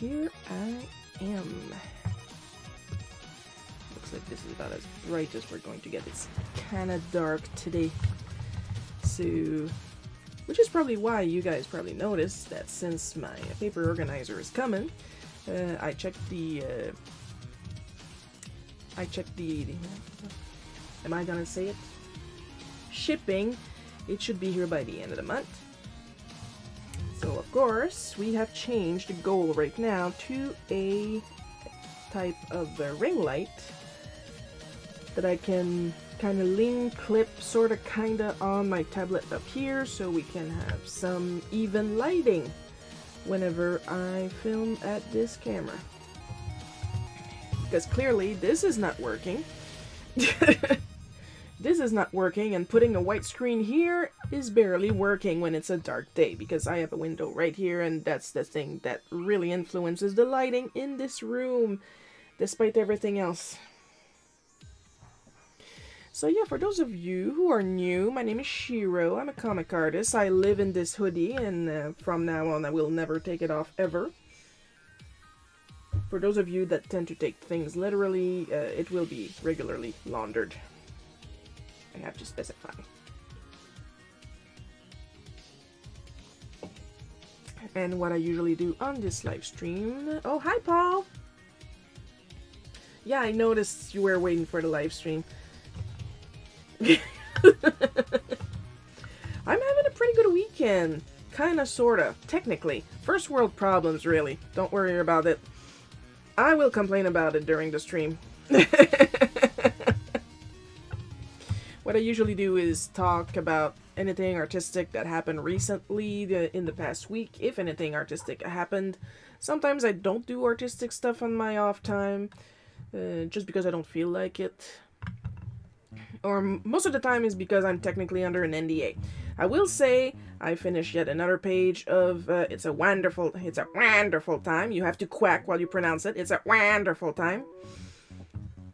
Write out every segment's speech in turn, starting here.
here I am. Looks like this is about as bright as we're going to get. It's kind of dark today. So, which is probably why you guys probably noticed that since my paper organizer is coming, I checked the am I gonna say it? Shipping. It should be here by the end of the month. So of course, we have changed the goal right now to a type of ring light that I can kind of lean clip sort of kind of on my tablet up here, so we can have some even lighting whenever I film at this camera. Because clearly this is not working. This is not working, and putting a white screen here is barely working when it's a dark day, because I have a window right here, and that's the thing that really influences the lighting in this room, despite everything else. So yeah, for those of you who are new, my name is Shiro. I'm a comic artist. I live in this hoodie, and from now on I will never take it off ever. For those of you that tend to take things literally, it will be regularly laundered. I have to specify. And what I usually do on this live stream... Oh, hi, Paul! Yeah, I noticed you were waiting for the live stream. I'm having a pretty good weekend. Kinda, sorta. Technically. First world problems, really. Don't worry about it. I will complain about it during the stream. What I usually do is talk about anything artistic that happened recently in the past week, if anything artistic happened. Sometimes I don't do artistic stuff on my off time, just because I don't feel like it. Or most of the time is because I'm technically under an NDA. I will say I finished yet another page of It's a Wonderful Time. You have to quack while you pronounce it. It's a wonderful time.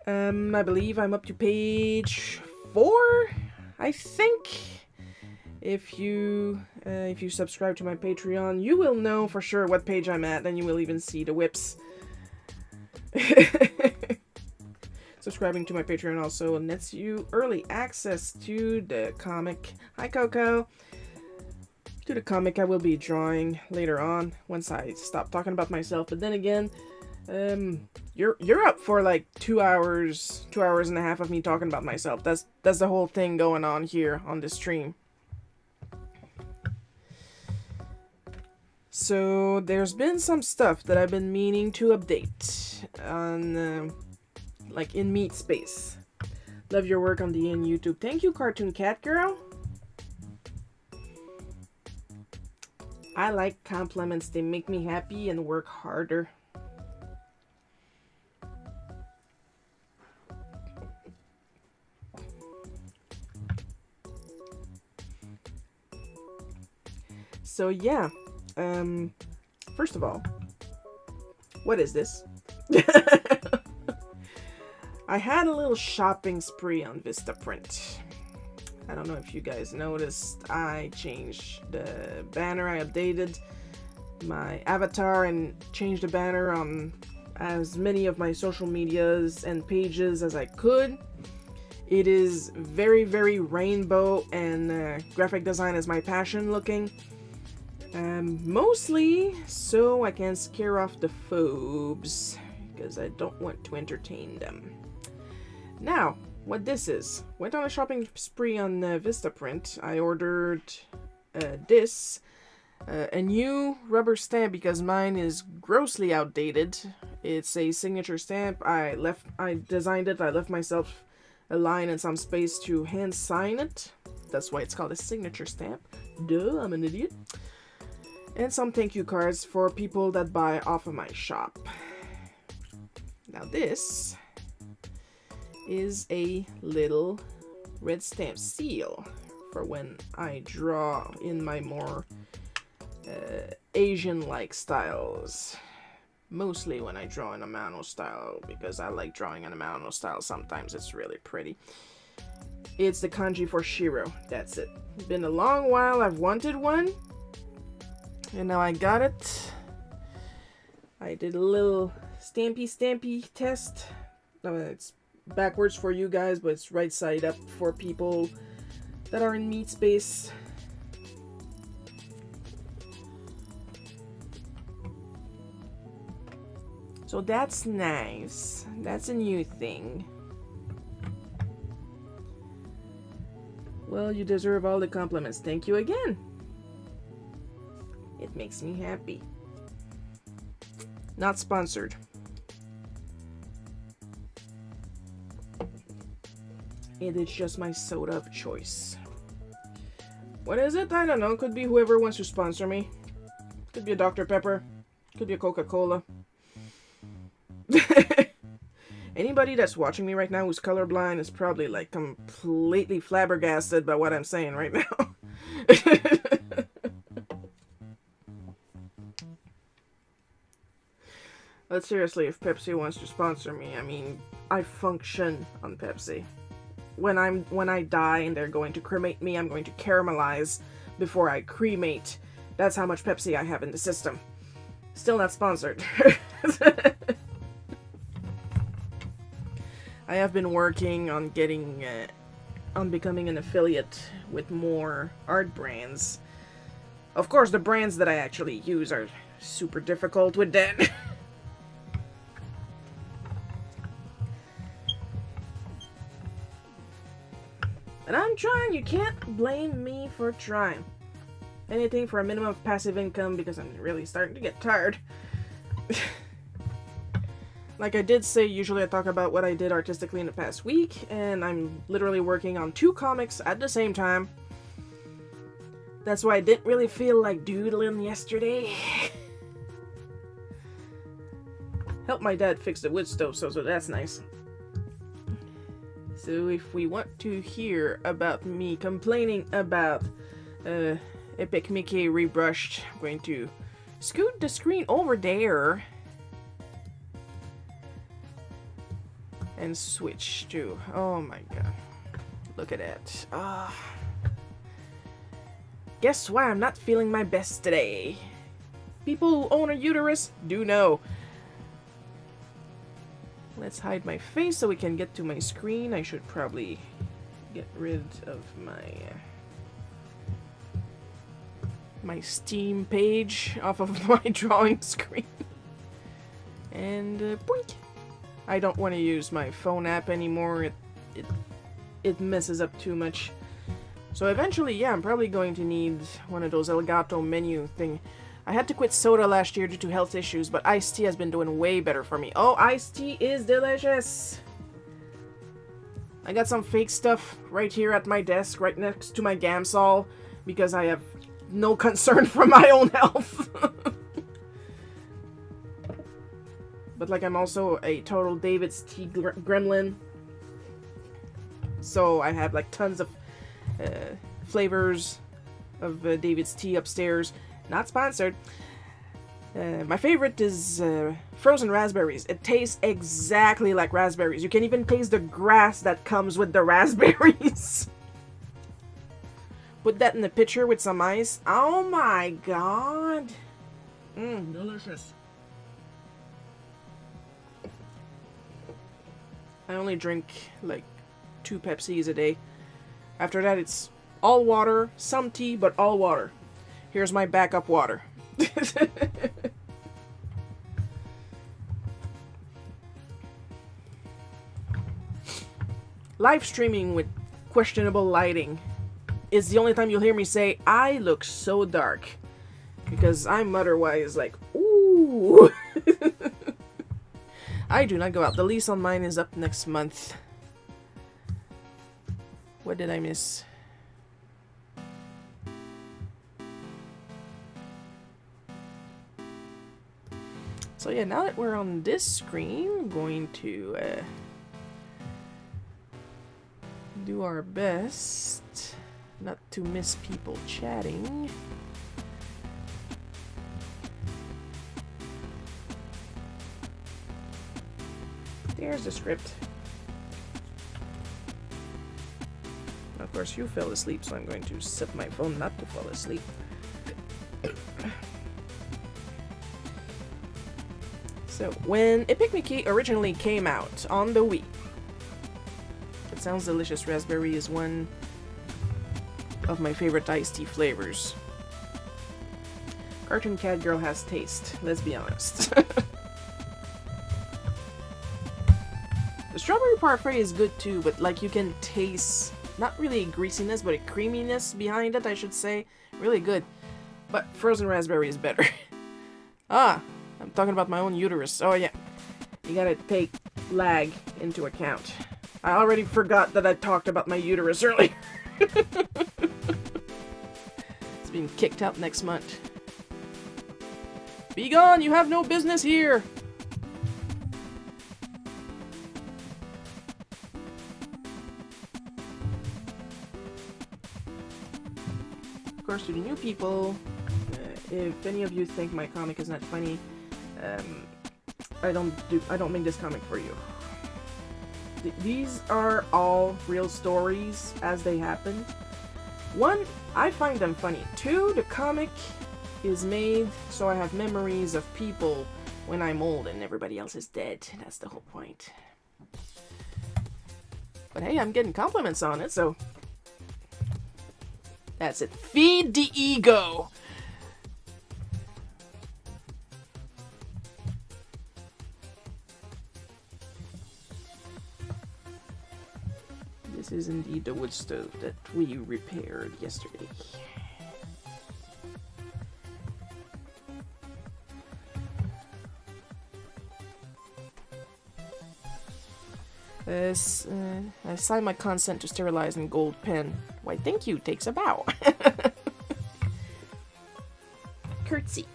I believe I'm up to page 4, I think. If you subscribe to my Patreon, you will know for sure what page I'm at, and you will even see the whips. Subscribing to my Patreon also nets you early access to the comic. Hi, Coco. To the comic I will be drawing later on once I stop talking about myself. But then again, you're up for like 2 hours and a half of me talking about myself. That's the whole thing going on here on this stream. So there's been some stuff that I've been meaning to update on, like in Meat Space. Love your work on the YouTube. Thank you, Cartoon Cat Girl. I like compliments. They make me happy and work harder. So yeah, first of all, what is this? I had a little shopping spree on Vistaprint. I don't know if you guys noticed, I changed the banner. I updated my avatar and changed the banner on as many of my social medias and pages as I could. It is very, very rainbow, and graphic design is my passion looking. Mostly so I can scare off the phobes, because I don't want to entertain them. Now, what this is. Went on a shopping spree on Vistaprint. I ordered this. A new rubber stamp because mine is grossly outdated. It's a signature stamp. I designed it. I left myself a line and some space to hand sign it. That's why it's called a signature stamp. Duh, I'm an idiot. And some thank you cards for people that buy off of my shop. Now this is a little red stamp seal for when I draw in my more Asian-like styles. Mostly when I draw in a Mano style, because I like drawing in a Mano style. Sometimes it's really pretty. It's the kanji for Shiro. That's it. It's been a long while. I've wanted one, and now I got it. I did a little stampy test. It's backwards for you guys, but it's right side up for people that are in meat space. So that's nice. That's a new thing. Well, you deserve all the compliments. Thank you again. It makes me happy. Not sponsored. It is just my soda of choice. What is it? I don't know. Could be whoever wants to sponsor me. Could be a Dr. Pepper. Could be a Coca-Cola. Anybody that's watching me right now who's colorblind is probably like completely flabbergasted by what I'm saying right now. But seriously, if Pepsi wants to sponsor me, I mean, I function on Pepsi. When I die and they're going to cremate me, I'm going to caramelize before I cremate. That's how much Pepsi I have in the system. Still not sponsored. I have been working on getting, on becoming an affiliate with more art brands. Of course, the brands that I actually use are super difficult with that. And I'm trying. You can't blame me for trying. Anything for a minimum of passive income because I'm really starting to get tired. Like I did say, usually I talk about what I did artistically in the past week, and I'm literally working on 2 comics at the same time. That's why I didn't really feel like doodling yesterday. Helped my dad fix the wood stove, so that's nice. So if we want to hear about me complaining about Epic Mickey rebrushed, I'm going to scoot the screen over there and switch to, oh my god, look at that. Guess why I'm not feeling my best today? People who own a uterus do know. Let's hide my face so we can get to my screen. I should probably get rid of my Steam page off of my drawing screen. And boink. I don't want to use my phone app anymore. It messes up too much. So eventually, yeah, I'm probably going to need one of those Elgato menu thing. I had to quit soda last year due to health issues, but iced tea has been doing way better for me. Oh, iced tea is delicious! I got some fake stuff right here at my desk, right next to my Gamsol, because I have no concern for my own health. But like, I'm also a total David's Tea gremlin. So I have like tons of flavors of David's Tea upstairs. Not sponsored. My favorite is frozen raspberries. It tastes exactly like raspberries. You can even taste the grass that comes with the raspberries. Put that in a pitcher with some ice. Oh my god. Delicious. I only drink like 2 Pepsis a day. After that, it's all water, some tea, but all water. Here's my backup water. Live streaming with questionable lighting is the only time you'll hear me say, I look so dark. Because I'm otherwise like, ooh. I do not go out. The lease on mine is up next month. What did I miss? So yeah, now that we're on this screen, I'm going to do our best not to miss people chatting. There's the script. Of course, you fell asleep, so I'm going to set my phone not to fall asleep. So, when Epic Mickey originally came out on the Wii, it sounds delicious. Raspberry is one of my favorite iced tea flavors. Cartoon Cat Girl has taste, let's be honest. The strawberry parfait is good too, but like you can taste, not really greasiness, but a creaminess behind it, I should say. Really good. But frozen raspberry is better. Ah, I'm talking about my own uterus. Oh yeah, you gotta take lag into account. I already forgot that I talked about my uterus earlier. It's being kicked out next month. Be gone, you have no business here! Of course, to the new people, if any of you think my comic is not funny, I don't make this comic for you. These are all real stories as they happened. One, I find them funny. Two, the comic is made so I have memories of people when I'm old and everybody else is dead. That's the whole point. But hey, I'm getting compliments on it, so that's it. Feed the ego! This is indeed the wood stove that we repaired yesterday. I sign my consent to sterilize in gold pen. Why, thank you, takes a bow. Curtsy.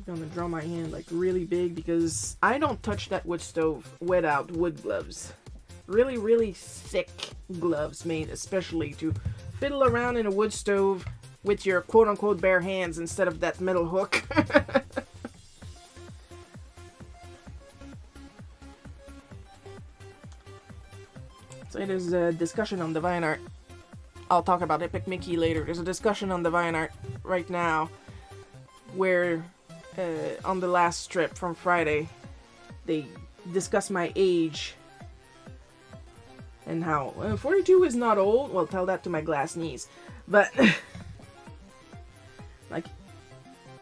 I'm gonna draw my hand like really big because I don't touch that wood stove without wood gloves. Really, really thick gloves made especially to fiddle around in a wood stove with your quote-unquote bare hands instead of that metal hook. So there's a discussion on DeviantArt. I'll talk about Epic Mickey later. There's a discussion on DeviantArt right now where on the last strip from Friday they discuss my age and how 42 is not old. Well, tell that to my glass knees. But like,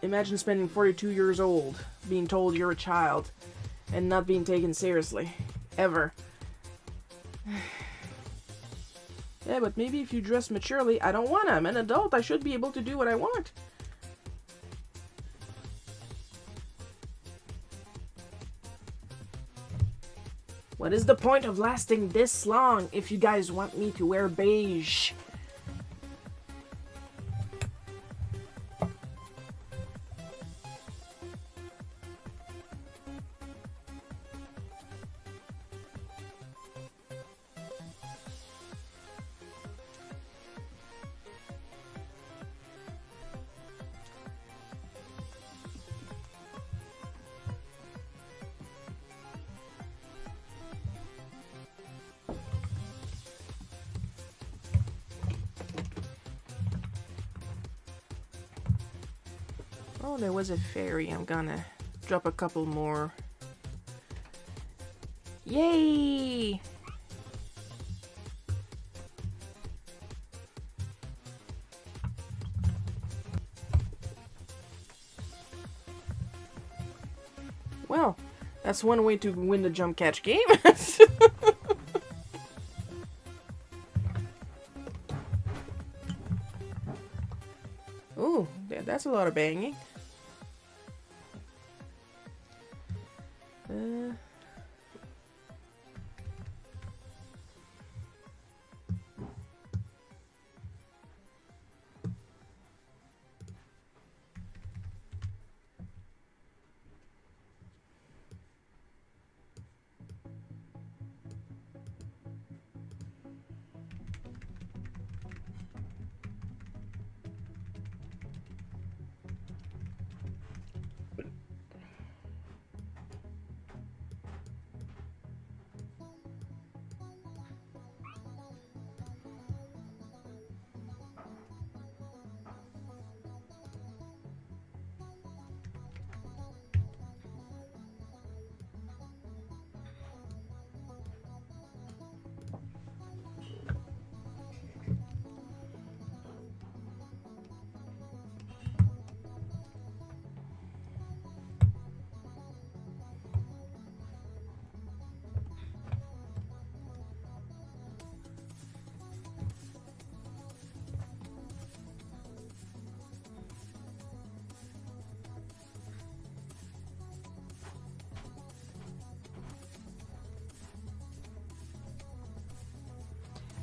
imagine spending 42 years old being told you're a child and not being taken seriously ever. Yeah, but maybe if you dress maturely. I don't want to. I'm an adult. I should be able to do what I want. What is the point of lasting this long if you guys want me to wear beige? Oh, there was a fairy. I'm gonna drop a couple more. Yay! Well, that's one way to win the jump catch game. Ooh, that's a lot of banging.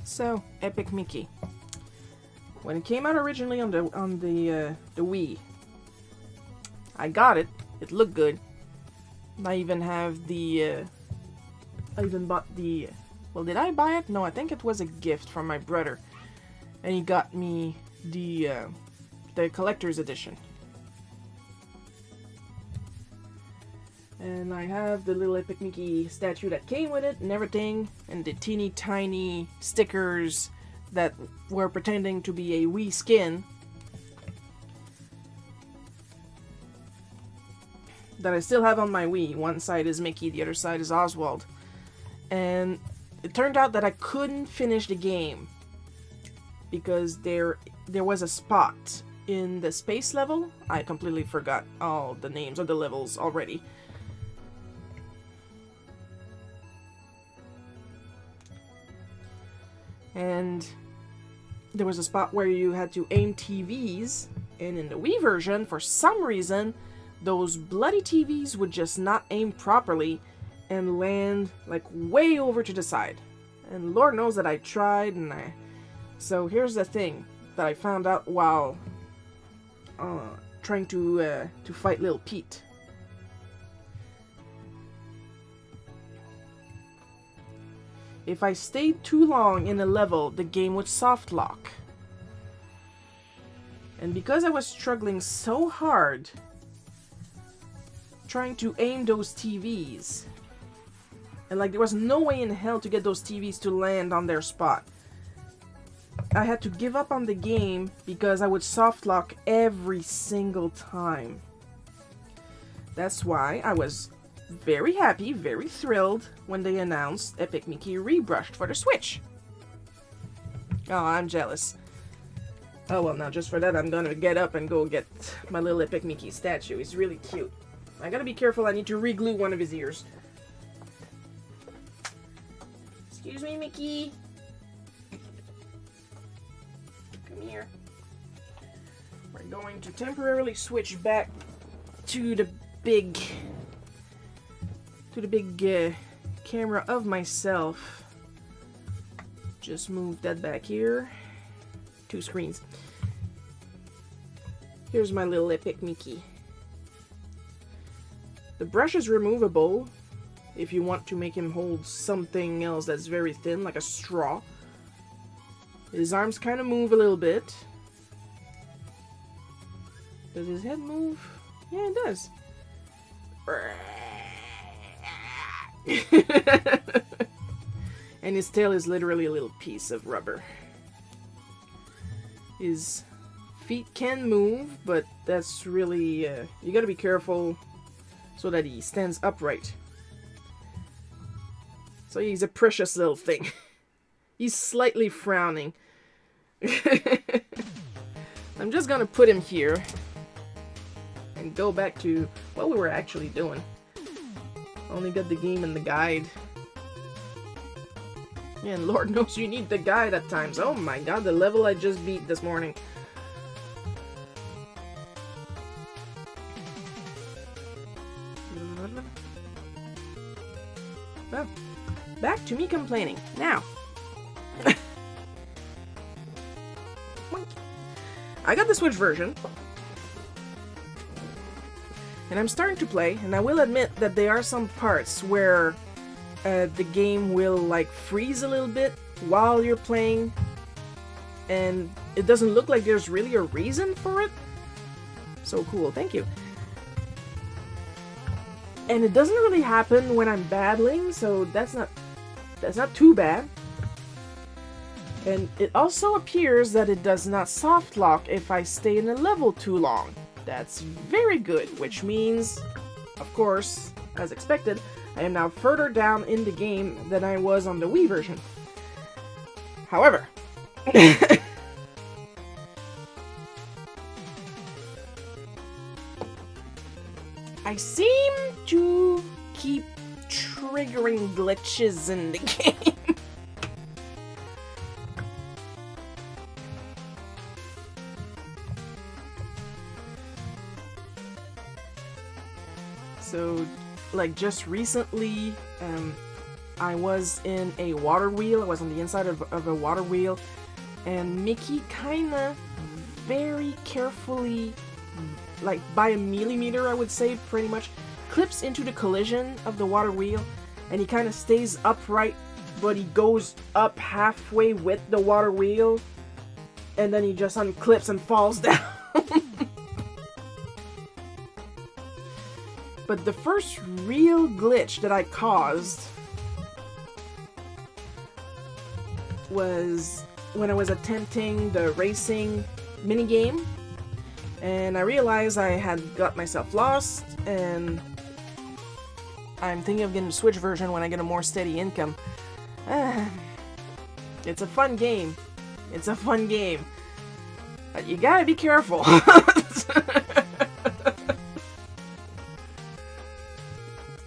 So, Epic Mickey. When it came out originally on the Wii, I got it. It looked good. I even have the. I even bought the. Well, did I buy it? No, I think it was a gift from my brother, and he got me the collector's edition. And I have the little Epic Mickey statue that came with it and everything, and the teeny tiny stickers that were pretending to be a Wii skin that I still have on my Wii. One side is Mickey, the other side is Oswald. And it turned out that I couldn't finish the game because there was a spot in the space level. I completely forgot all the names of the levels already. And there was a spot where you had to aim TVs, and in the Wii version, for some reason, those bloody TVs would just not aim properly and land like way over to the side. And Lord knows that I tried, and so here's the thing that I found out while trying to fight Little Pete. If I stayed too long in a level, the game would soft lock. And because I was struggling so hard trying to aim those TVs, and like there was no way in hell to get those TVs to land on their spot, I had to give up on the game because I would soft lock every single time. That's why I was very happy, very thrilled when they announced Epic Mickey Rebrushed for the Switch. Oh, I'm jealous. Oh well, now just for that I'm gonna get up and go get my little Epic Mickey statue. He's really cute. I gotta be careful, I need to re-glue one of his ears. Excuse me, Mickey. Come here. We're going to temporarily switch back to the big camera of myself. Just move that back here. 2 screens. Here's my little Epic Mickey. The brush is removable if you want to make him hold something else that's very thin, like a straw. His arms kind of move a little bit. Does his head move? Yeah, it does. And his tail is literally a little piece of rubber. His feet can move, but that's really you gotta be careful so that he stands upright. So he's a precious little thing. He's slightly frowning. I'm just gonna put him here and go back to what we were actually doing. Only got the game and the guide. Yeah, and Lord knows you need the guide at times. Oh my god, the level I just beat this morning. Well, back to me complaining. Now. I got the Switch version. And I'm starting to play, and I will admit that there are some parts where the game will like freeze a little bit while you're playing, and it doesn't look like there's really a reason for it. So cool, thank you. And it doesn't really happen when I'm battling, so that's not too bad. And it also appears that it does not soft lock if I stay in a level too long. That's very good, which means, of course, as expected, I am now further down in the game than I was on the Wii version. However, I seem to keep triggering glitches in the game. So, like just recently, I was in a water wheel. I was on the inside of a water wheel, and Mickey kinda very carefully, like by a millimeter I would say, pretty much, clips into the collision of the water wheel, and he kind of stays upright, but he goes up halfway with the water wheel, and then he just unclips and falls down. But the first real glitch that I caused was when I was attempting the racing minigame, and I realized I had got myself lost, and I'm thinking of getting the Switch version when I get a more steady income. It's a fun game. It's a fun game. But you gotta be careful.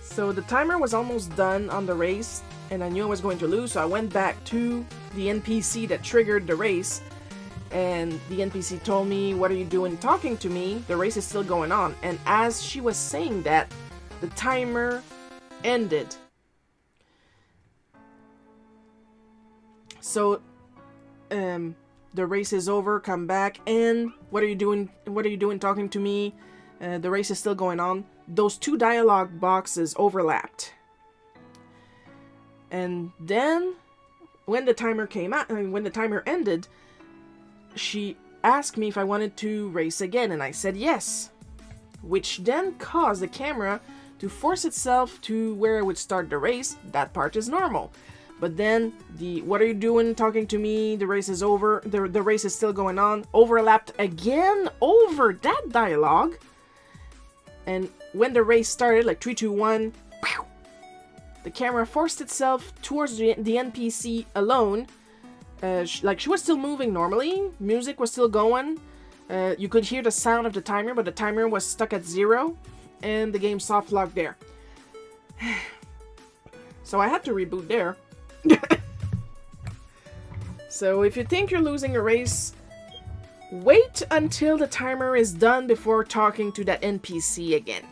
So the timer was almost done on the race, and I knew I was going to lose, so I went back to the NPC that triggered the race, and the NPC told me, "What are you doing talking to me? The race is still going on." And as she was saying that, the timer ended. So, the race is over, come back, and what are you doing? What are you doing talking to me? The race is still going on. Those two dialogue boxes overlapped. And then, when the timer came out, when the timer ended, she asked me if I wanted to race again, and I said yes. Which then caused the camera to force itself to where I would start the race. That part is normal. But then, the "what are you doing talking to me? The race is over. The race is still going on" overlapped again over that dialogue. And when the race started, like 3, 2, 1, the camera forced itself towards the NPC alone. Like she was still moving normally. Music was still going. You could hear the sound of the timer, but the timer was stuck at 0. And the game soft locked there. So I had to reboot there. So if you think you're losing a race, wait until the timer is done before talking to that NPC again.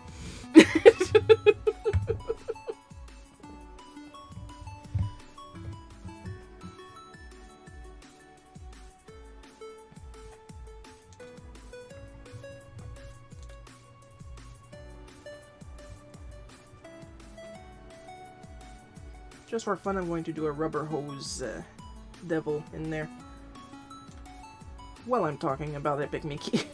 Just for fun, I'm going to do a rubber hose devil in there while I'm talking about Epic Mickey.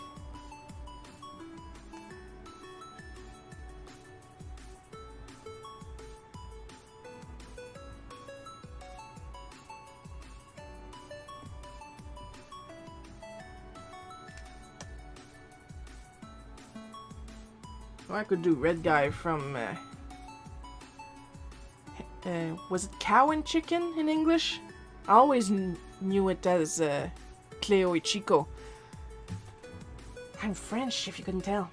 Or I could do red guy from was it Cow and Chicken in English? I always knew it as Cleo y Chico. I'm French, if you couldn't tell.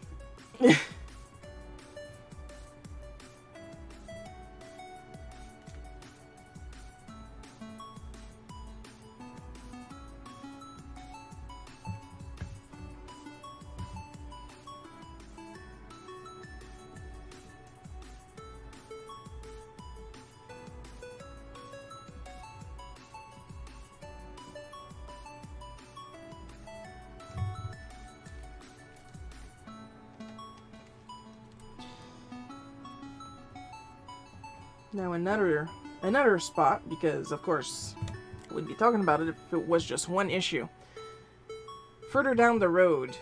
Now another spot, because of course I wouldn't be talking about it if it was just one issue. Further down the road,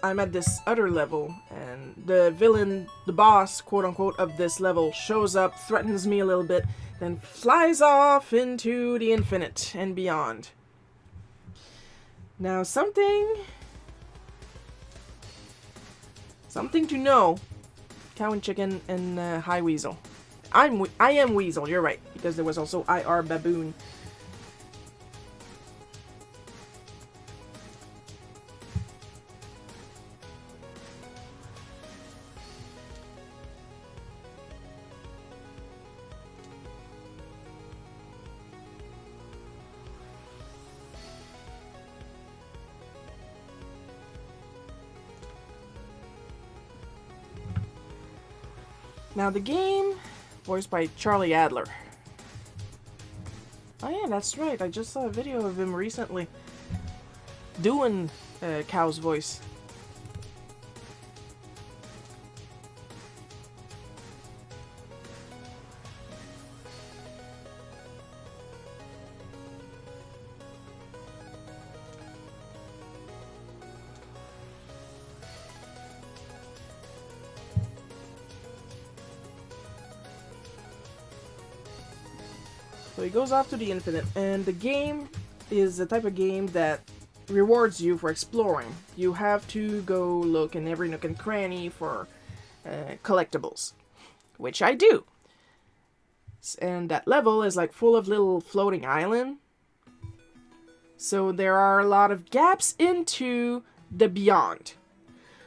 I'm at this other level, and the villain, the boss, quote-unquote, of this level shows up, threatens me a little bit, then flies off into the infinite and beyond. Now something to know. Cow and Chicken and Hi Weasel. I am Weasel, you're right, because there was also IR Baboon. Now the game voiced by Charlie Adler. Oh yeah, that's right. I just saw a video of him recently doing Cow's voice. So he goes off to the infinite, and the game is the type of game that rewards you for exploring. You have to go look in every nook and cranny for collectibles, which I do. And that level is like full of little floating island. So there are a lot of gaps into the beyond.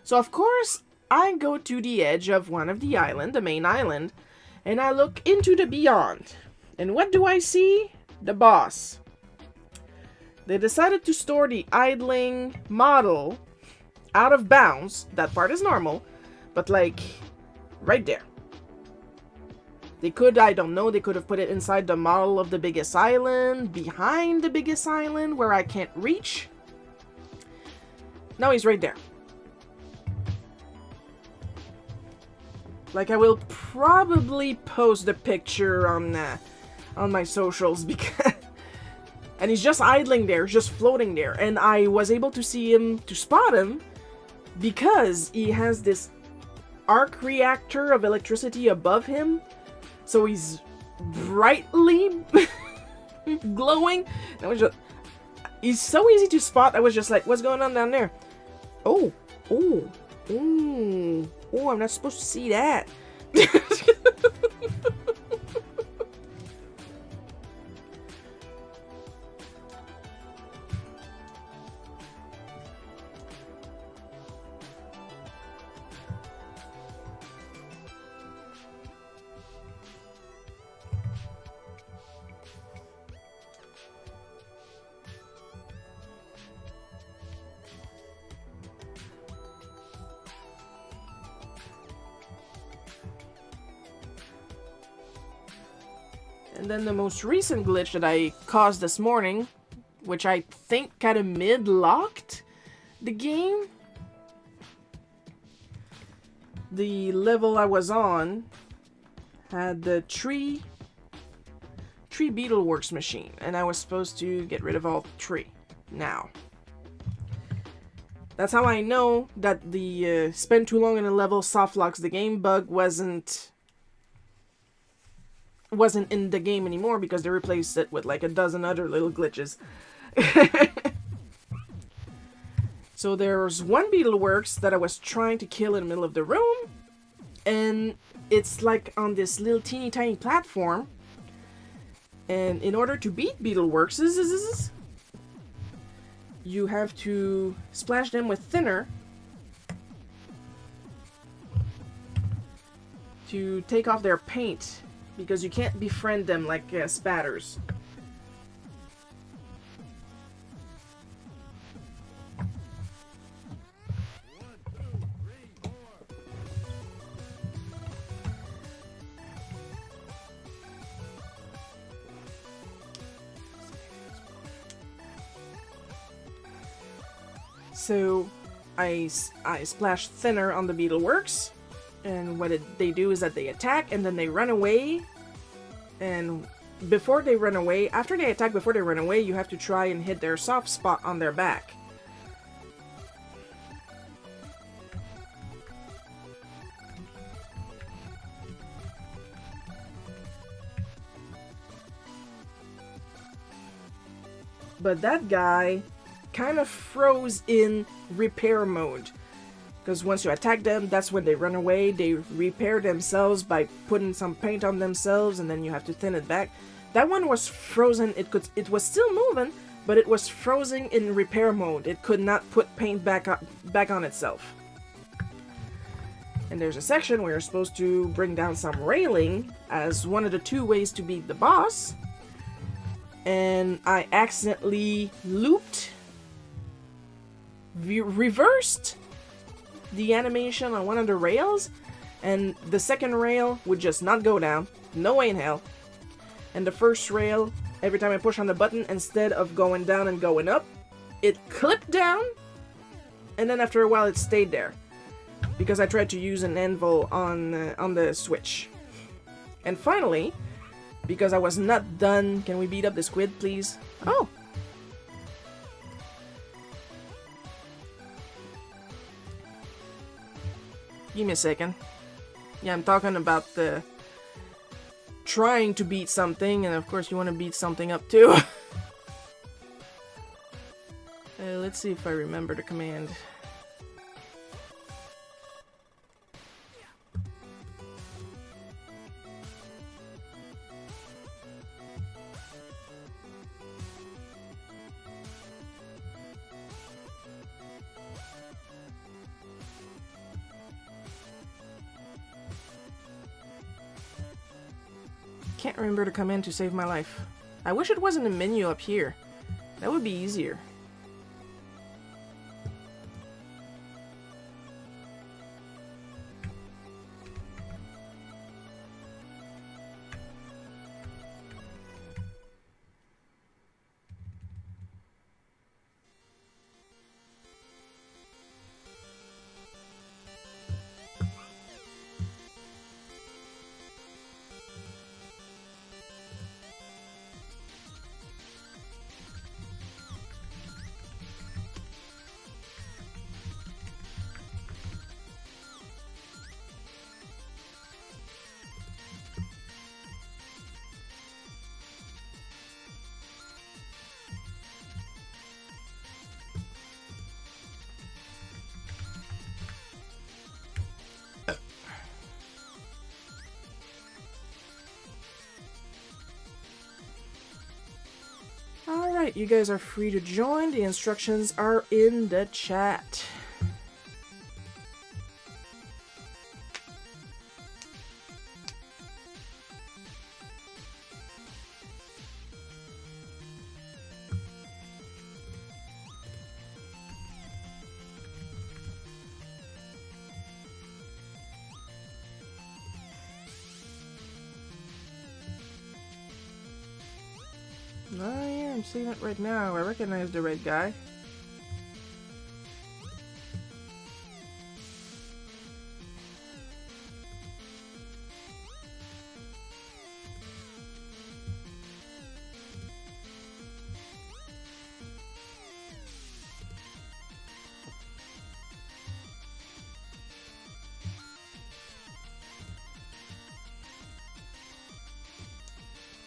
So of course, I go to the edge of one of the island, the main island, and I look into the beyond. And what do I see? The boss. They decided to store the idling model out of bounds. That part is normal, but like right there. They could, I don't know, they could have put it inside the model of the biggest island, behind the biggest island where I can't reach. No, he's right there. Like, I will probably post the picture on my socials because and he's just idling there, just floating there, and I was able to see him, to spot him, because he has this arc reactor of electricity above him, so he's brightly glowing. And I was just, he's so easy to spot. I was just like, what's going on down there? Oh, I'm not supposed to see that. And then the most recent glitch that I caused this morning, which I think kind of mid-locked the game. The level I was on had the tree beetleworks machine, and I was supposed to get rid of all tree now. That's how I know that the spend too long in a level soft locks the game bug wasn't in the game anymore, because they replaced it with like a dozen other little glitches. So there's one beetleworks that I was trying to kill in the middle of the room, and it's like on this little teeny tiny platform, and in order to beat beetleworks, you have to splash them with thinner to take off their paint, because you can't befriend them like spatters. So I splash thinner on the beetleworks, and what they do is that they attack and then they run away. And before they run away, after they attack, before they run away, you have to try and hit their soft spot on their back. But that guy kind of froze in repair mode. Because once you attack them, that's when they run away. They repair themselves by putting some paint on themselves, and then you have to thin it back. That one was frozen. It was still moving, but it was frozen in repair mode. It could not put paint back on itself. And there's a section where you're supposed to bring down some railing as one of the two ways to beat the boss. And I accidentally looped, reversed the animation on one of the rails, and the second rail would just not go down. no way in hell. And the first rail, every time I push on the button, instead of going down and going up, it clipped down, and then after a while it stayed there. Because I tried to use an anvil on the switch. And finally, because I was not done, can we beat up the squid, please? Oh! Give me a second. Yeah, I'm talking about the trying to beat something, and of course you want to beat something up too. Let's see if I remember the command. Can't remember the command to save my life. I wish it wasn't a menu up here. That would be easier. Alright, you guys are free to join. The instructions are in the chat. Oh yeah, I'm seeing it right now. I recognize the red guy.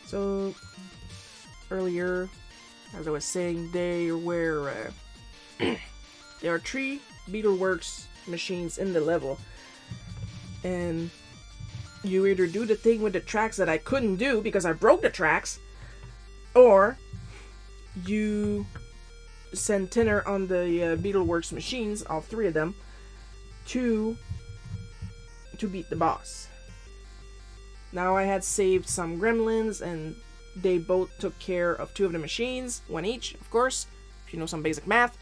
So earlier, as I was saying, there are 3 Beetleworks machines in the level, and you either do the thing with the tracks that I couldn't do because I broke the tracks, or you send Tinner on the Beetleworks machines, all 3 of them, to beat the boss. Now I had saved some gremlins, and they both took care of 2 of the machines, 1 each, of course, if you know some basic math.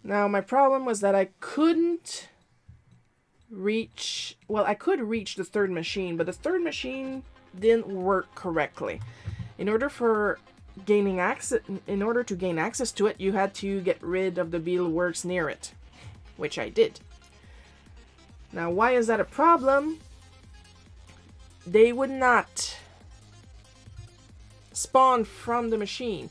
Now my problem was that I couldn't reach, well, I could reach the 3rd machine, but the 3rd machine didn't work correctly. In order to gain access to it, you had to get rid of the Beetleworks near it, which I did. Now, why is that a problem? They would not spawn from the machine.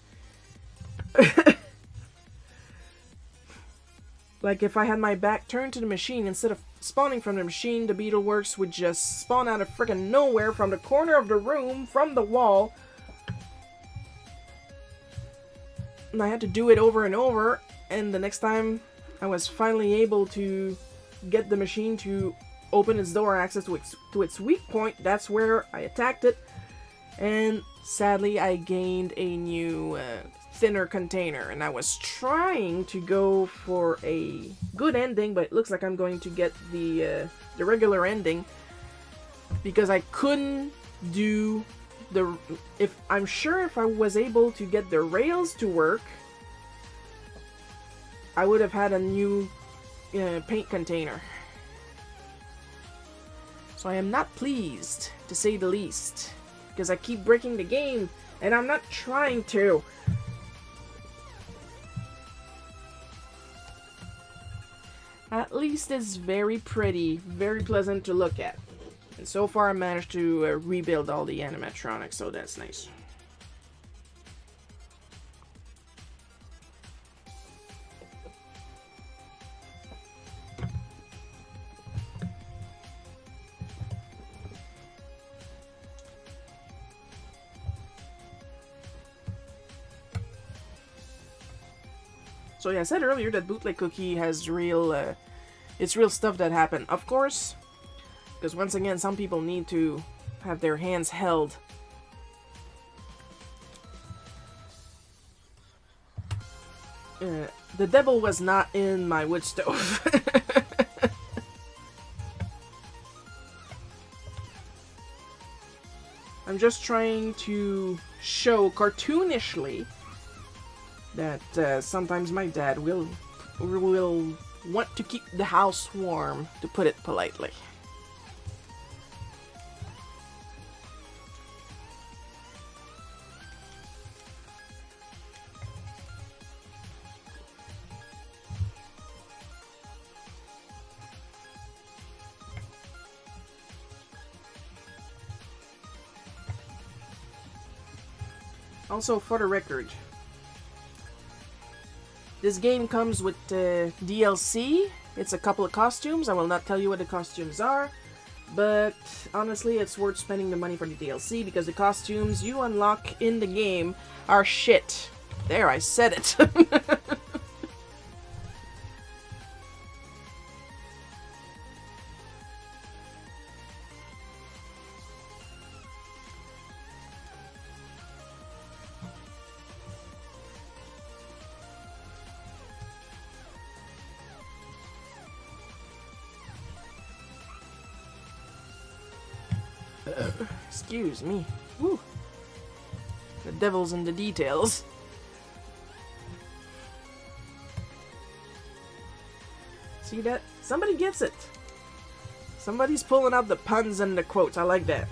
Like, if I had my back turned to the machine, instead of spawning from the machine, the Beetleworks would just spawn out of frickin' nowhere from the corner of the room, from the wall. And I had to do it over and over, and the next time I was finally able to get the machine to open its door and access to its weak point, that's where I attacked it, and sadly I gained a new thinner container, and I was trying to go for a good ending, but it looks like I'm going to get the regular ending, because I couldn't do the, I'm sure if I was able to get the rails to work, I would have had a new paint container. So I am not pleased, to say the least. Because I keep breaking the game, and I'm not trying to. At least it's very pretty, very pleasant to look at. And so far I managed to rebuild all the animatronics, so that's nice. So yeah, I said earlier that Bootleg Cookie has real, it's real stuff that happened. Of course, because once again, some people need to have their hands held. The devil was not in my wood stove. I'm just trying to show cartoonishly that sometimes my dad will want to keep the house warm, to put it politely. Also, for the record, this game comes with DLC. It's a couple of costumes. I will not tell you what the costumes are, but honestly, it's worth spending the money for the DLC because the costumes you unlock in the game are shit. There, I said it. Excuse me. Woo. The devil's in the details. See that? Somebody gets it. Somebody's pulling out the puns and the quotes. I like that.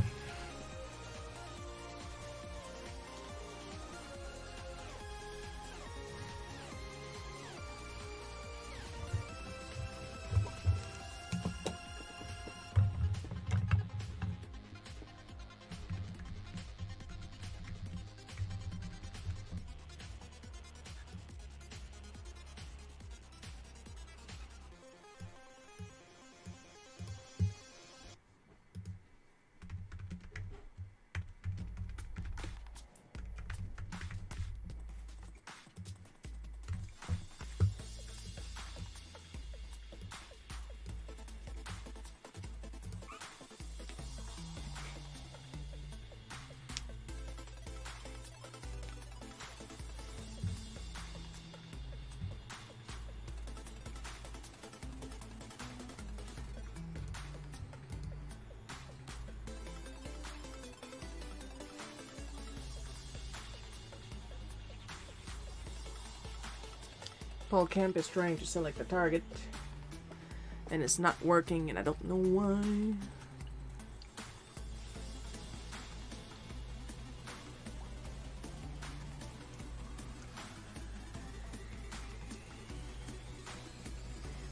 Paul Kemp is trying to select a target, and it's not working, and I don't know why.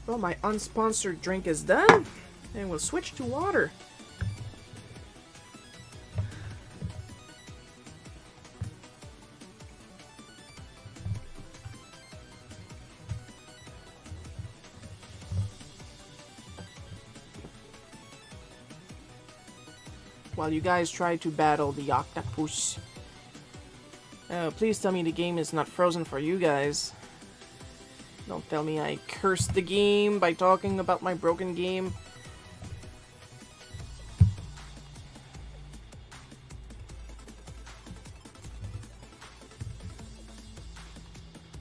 Well, my unsponsored drink is done, and we'll switch to water. While you guys try to battle the octopus. Please tell me the game is not frozen for you guys. Don't tell me I cursed the game by talking about my broken game.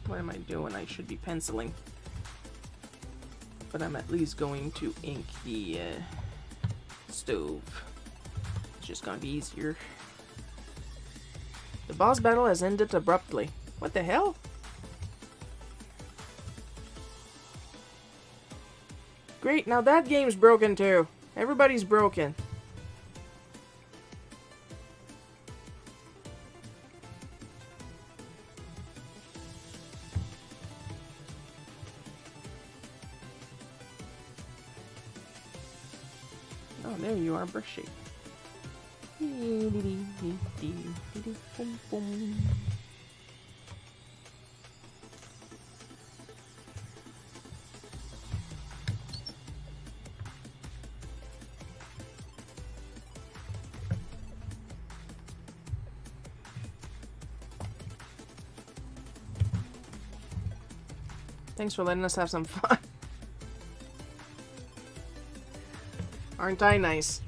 What am I doing? I should be penciling. But I'm at least going to ink the stove. Just gonna be easier. The boss battle has ended abruptly. What the hell? Great, now that game's broken too. Everybody's broken. There you are, Brushy. Thanks for letting us have some fun. Aren't I nice?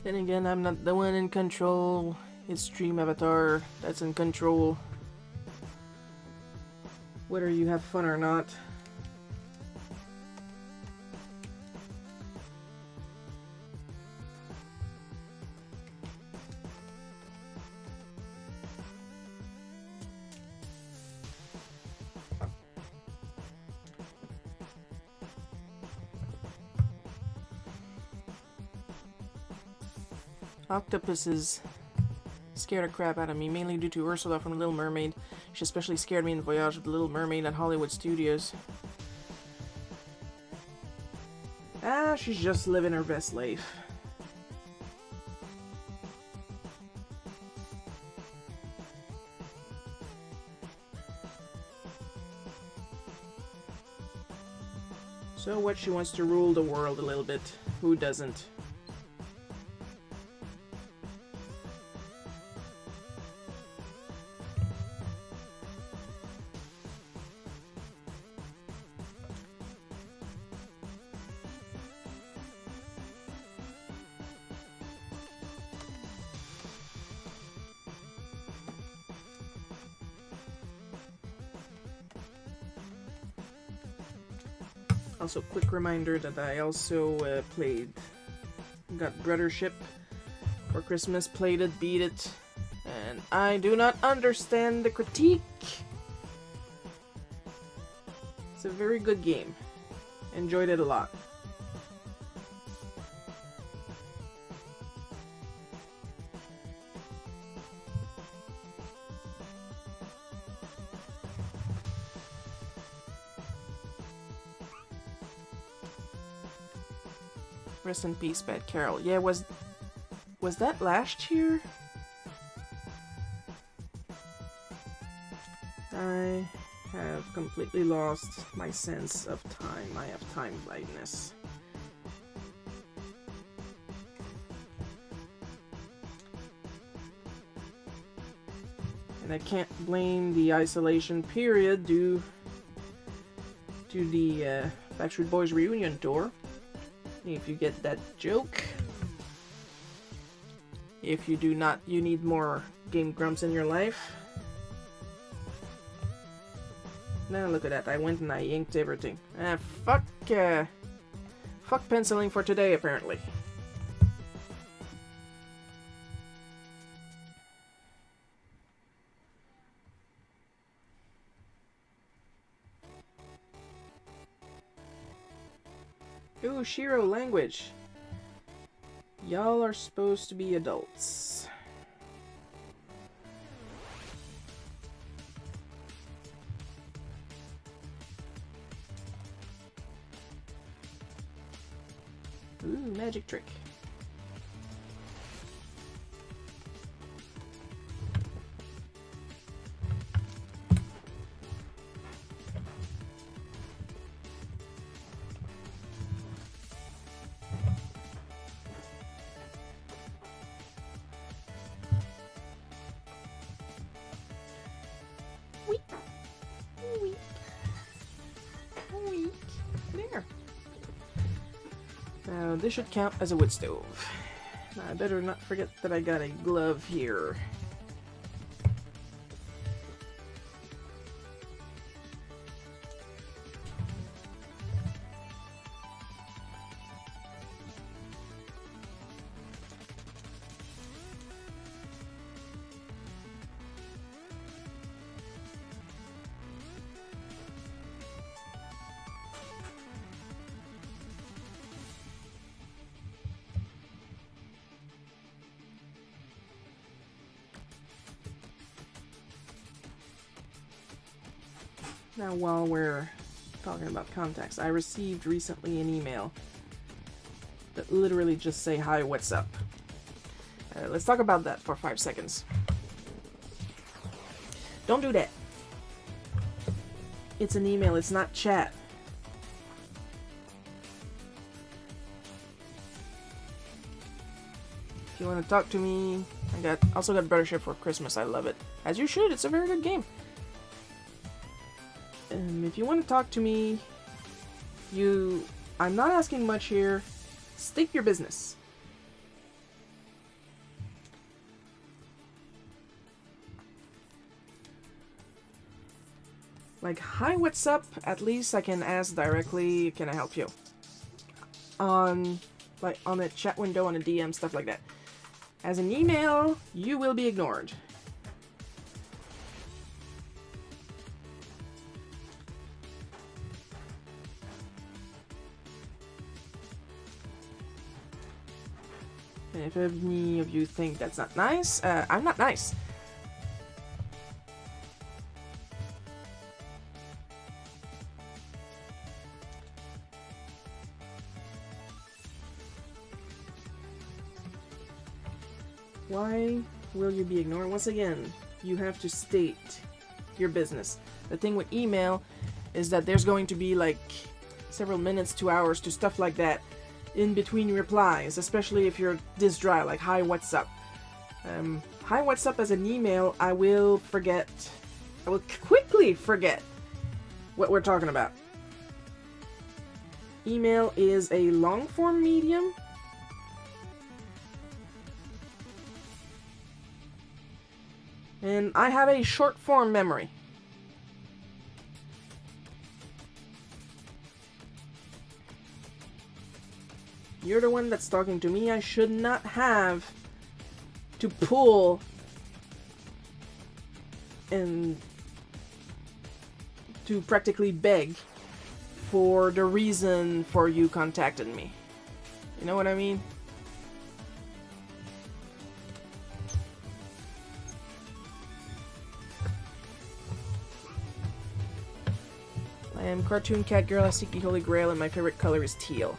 Then again, I'm not the one in control. It's Stream Avatar that's in control. Whether you have fun or not. Octopuses scared the crap out of me, mainly due to Ursula from The Little Mermaid. She especially scared me in Voyage of the Little Mermaid at Hollywood Studios. Ah, she's just living her best life. So what, she wants to rule the world a little bit. Who doesn't? Also, quick reminder that I also got Brothership for Christmas, played it, beat it, and I do not understand the critique. It's a very good game. Enjoyed it a lot. Rest in peace, Bad Carol. Yeah, was that last year? I have completely lost my sense of time. I have time blindness. And I can't blame the isolation period due to the Backstreet Boys reunion tour. If you get that joke. If you do not, you need more Game Grumps in your life. Now look at that, I went and I inked everything. Fuck penciling for today, apparently. Ooh, Shiro language. Y'all are supposed to be adults. Ooh, magic trick. Now, this should count as a wood stove. I better not forget that I got a glove here. Now, while we're talking about contacts, I received recently an email that literally just say, "Hi, what's up?" Let's talk about that for 5 seconds. Don't do that. It's an email, it's not chat. If you want to talk to me, I also got Brothership for Christmas. I love it. As you should, it's a very good game. If you want to talk to me, I'm not asking much here. State your business. Like, "Hi, what's up?" At least I can ask directly, "Can I help you?" On a chat window, on a DM, stuff like that. As an email, you will be ignored. And if any of you think that's not nice, I'm not nice. Why will you be ignored? Once again, you have to state your business. The thing with email is that there's going to be like several minutes to hours to stuff like that in between replies, especially if you're this dry, like, "Hi, what's up?" "Hi, what's up" as an email, I will quickly forget what we're talking about. Email is a long form medium. And I have a short form memory. You're the one that's talking to me. I should not have to pull and to practically beg for the reason for you contacting me. You know what I mean? I am Cartoon Cat Girl, I seek the Holy Grail, and my favorite color is teal.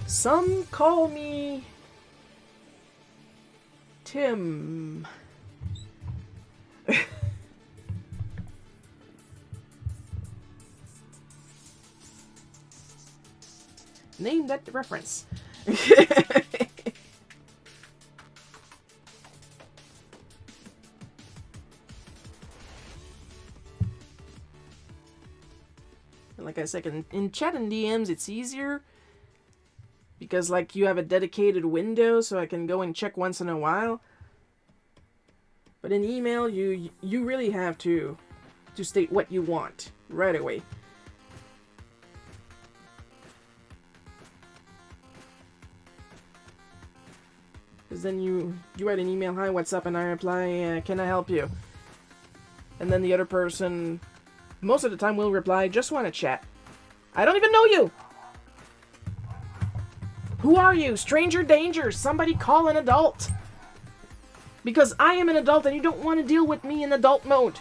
Some call me Tim. Name that reference. Like I said, in chat and DMs, it's easier because, like, you have a dedicated window, so I can go and check once in a while. But in email, you really have to state what you want right away. Because then you write an email, "Hi, what's up?" and I reply, "Can I help you?" And then the other person, most of the time, will reply, "Just want to chat." I don't even know you! Who are you? Stranger danger! Somebody call an adult! Because I am an adult and you don't want to deal with me in adult mode.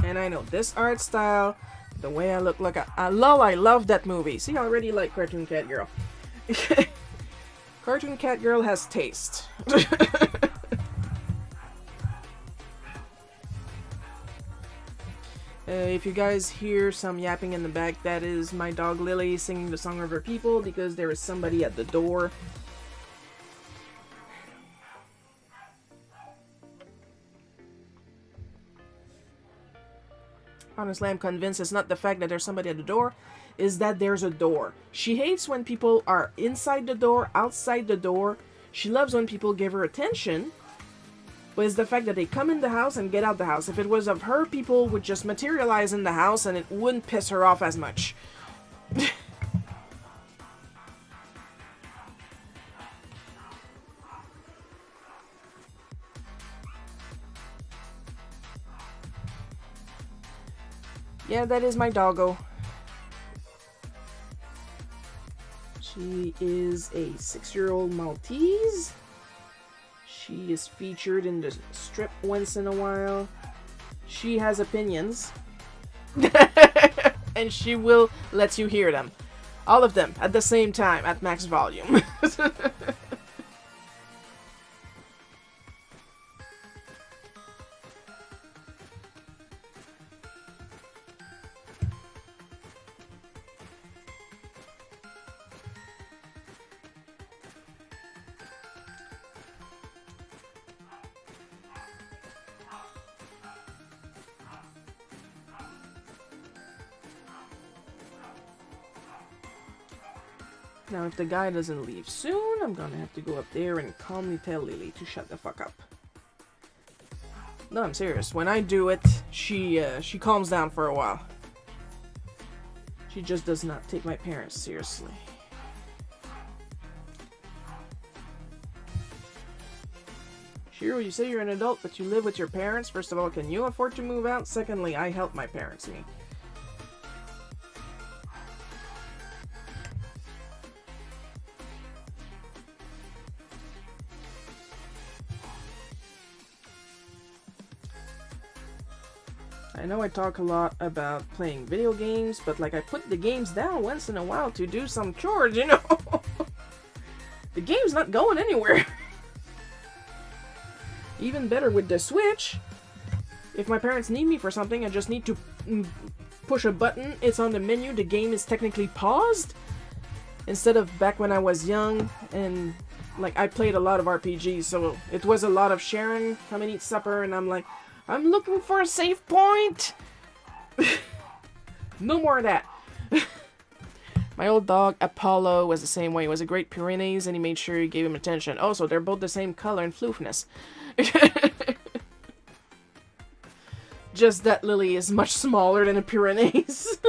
And I know this art style, the way I look like I love that movie. See, I already like Cartoon Cat Girl. Cartoon Cat Girl has taste. If you guys hear some yapping in the back, that is my dog Lily singing the song of her people because there is somebody at the door. Honestly, I'm convinced it's not the fact that there's somebody at the door, is that there's a door. She hates when people are inside the door, outside the door. She loves when people give her attention, but it's the fact that they come in the house and get out the house. If it was of her, people would just materialize in the house and it wouldn't piss her off as much. Yeah, that is my doggo. She is a 6-year-old Maltese. She is featured in the strip once in a while. She has opinions. And she will let you hear them. All of them at the same time at max volume. Now, if the guy doesn't leave soon, I'm gonna have to go up there and calmly tell Lily to shut the fuck up. No, I'm serious. When I do it, she calms down for a while. She just does not take my parents seriously. Shiro, you say you're an adult, but you live with your parents. First of all, can you afford to move out? Secondly, I help my parents. I know I talk a lot about playing video games, but like I put the games down once in a while to do some chores, you know? The game's not going anywhere. Even better with the Switch. If my parents need me for something, I just need to push a button. It's on the menu. The game is technically paused. Instead of back when I was young and like I played a lot of RPGs, so it was a lot of sharing. Come and eat supper, and I'm like, I'm looking for a save point! No more of that. My old dog, Apollo, was the same way. He was a Great Pyrenees, and he made sure he gave him attention. Oh, so they're both the same color and floofness. Just that Lily is much smaller than a Pyrenees.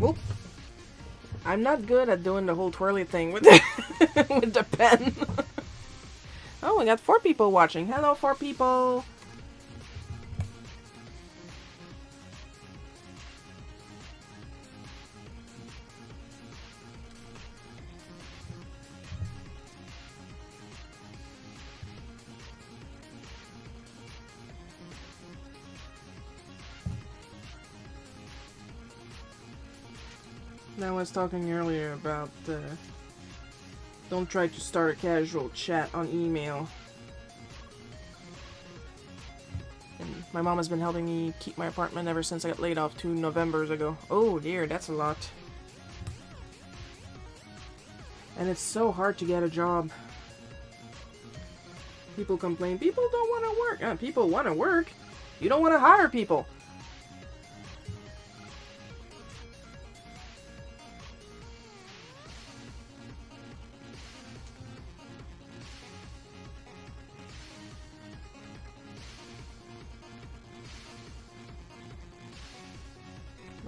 Oop. I'm not good at doing the whole twirly thing with the, with the pen. Oh, we got 4 people watching. Hello, 4 people. I was talking earlier about don't try to start a casual chat on email. And my mom has been helping me keep my apartment ever since I got laid off 2 Novembers ago. Oh dear, that's a lot. And it's so hard to get a job. People complain, people don't want to work. People want to work. You don't want to hire people.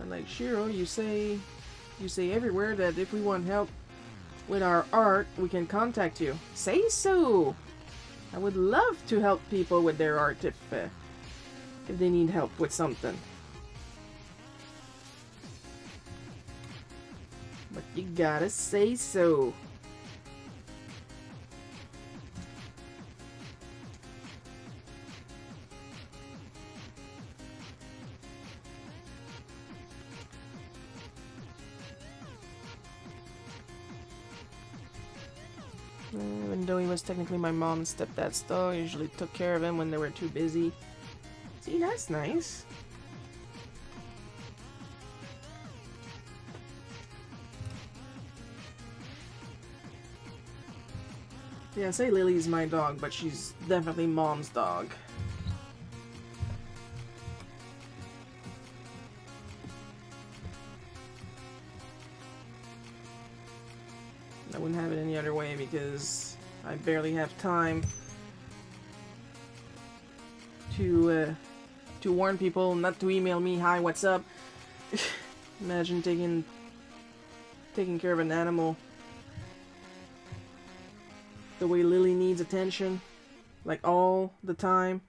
Like Shiro, you say everywhere that if we want help with our art, we can contact you. Say so. I would love to help people with their art if they need help with something. But you gotta say so. Even though he was technically my mom and stepdad's dog, I usually took care of him when they were too busy. See, that's nice. Yeah, I say Lily's my dog, but she's definitely mom's dog. I wouldn't have it any other way because I barely have time to warn people not to email me, "Hi, what's up?" Imagine taking care of an animal the way Lily needs attention, like all the time.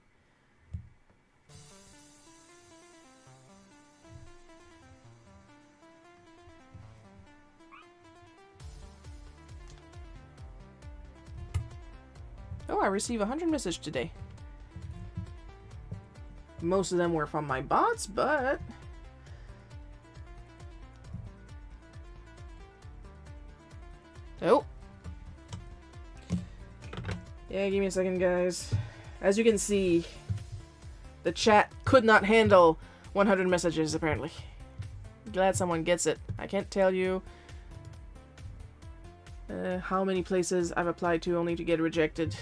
Oh, I received 100 messages today. Most of them were from my bots, but oh. Yeah, give me a second, guys. As you can see, the chat could not handle 100 messages, apparently. Glad someone gets it. I can't tell you how many places I've applied to only to get rejected.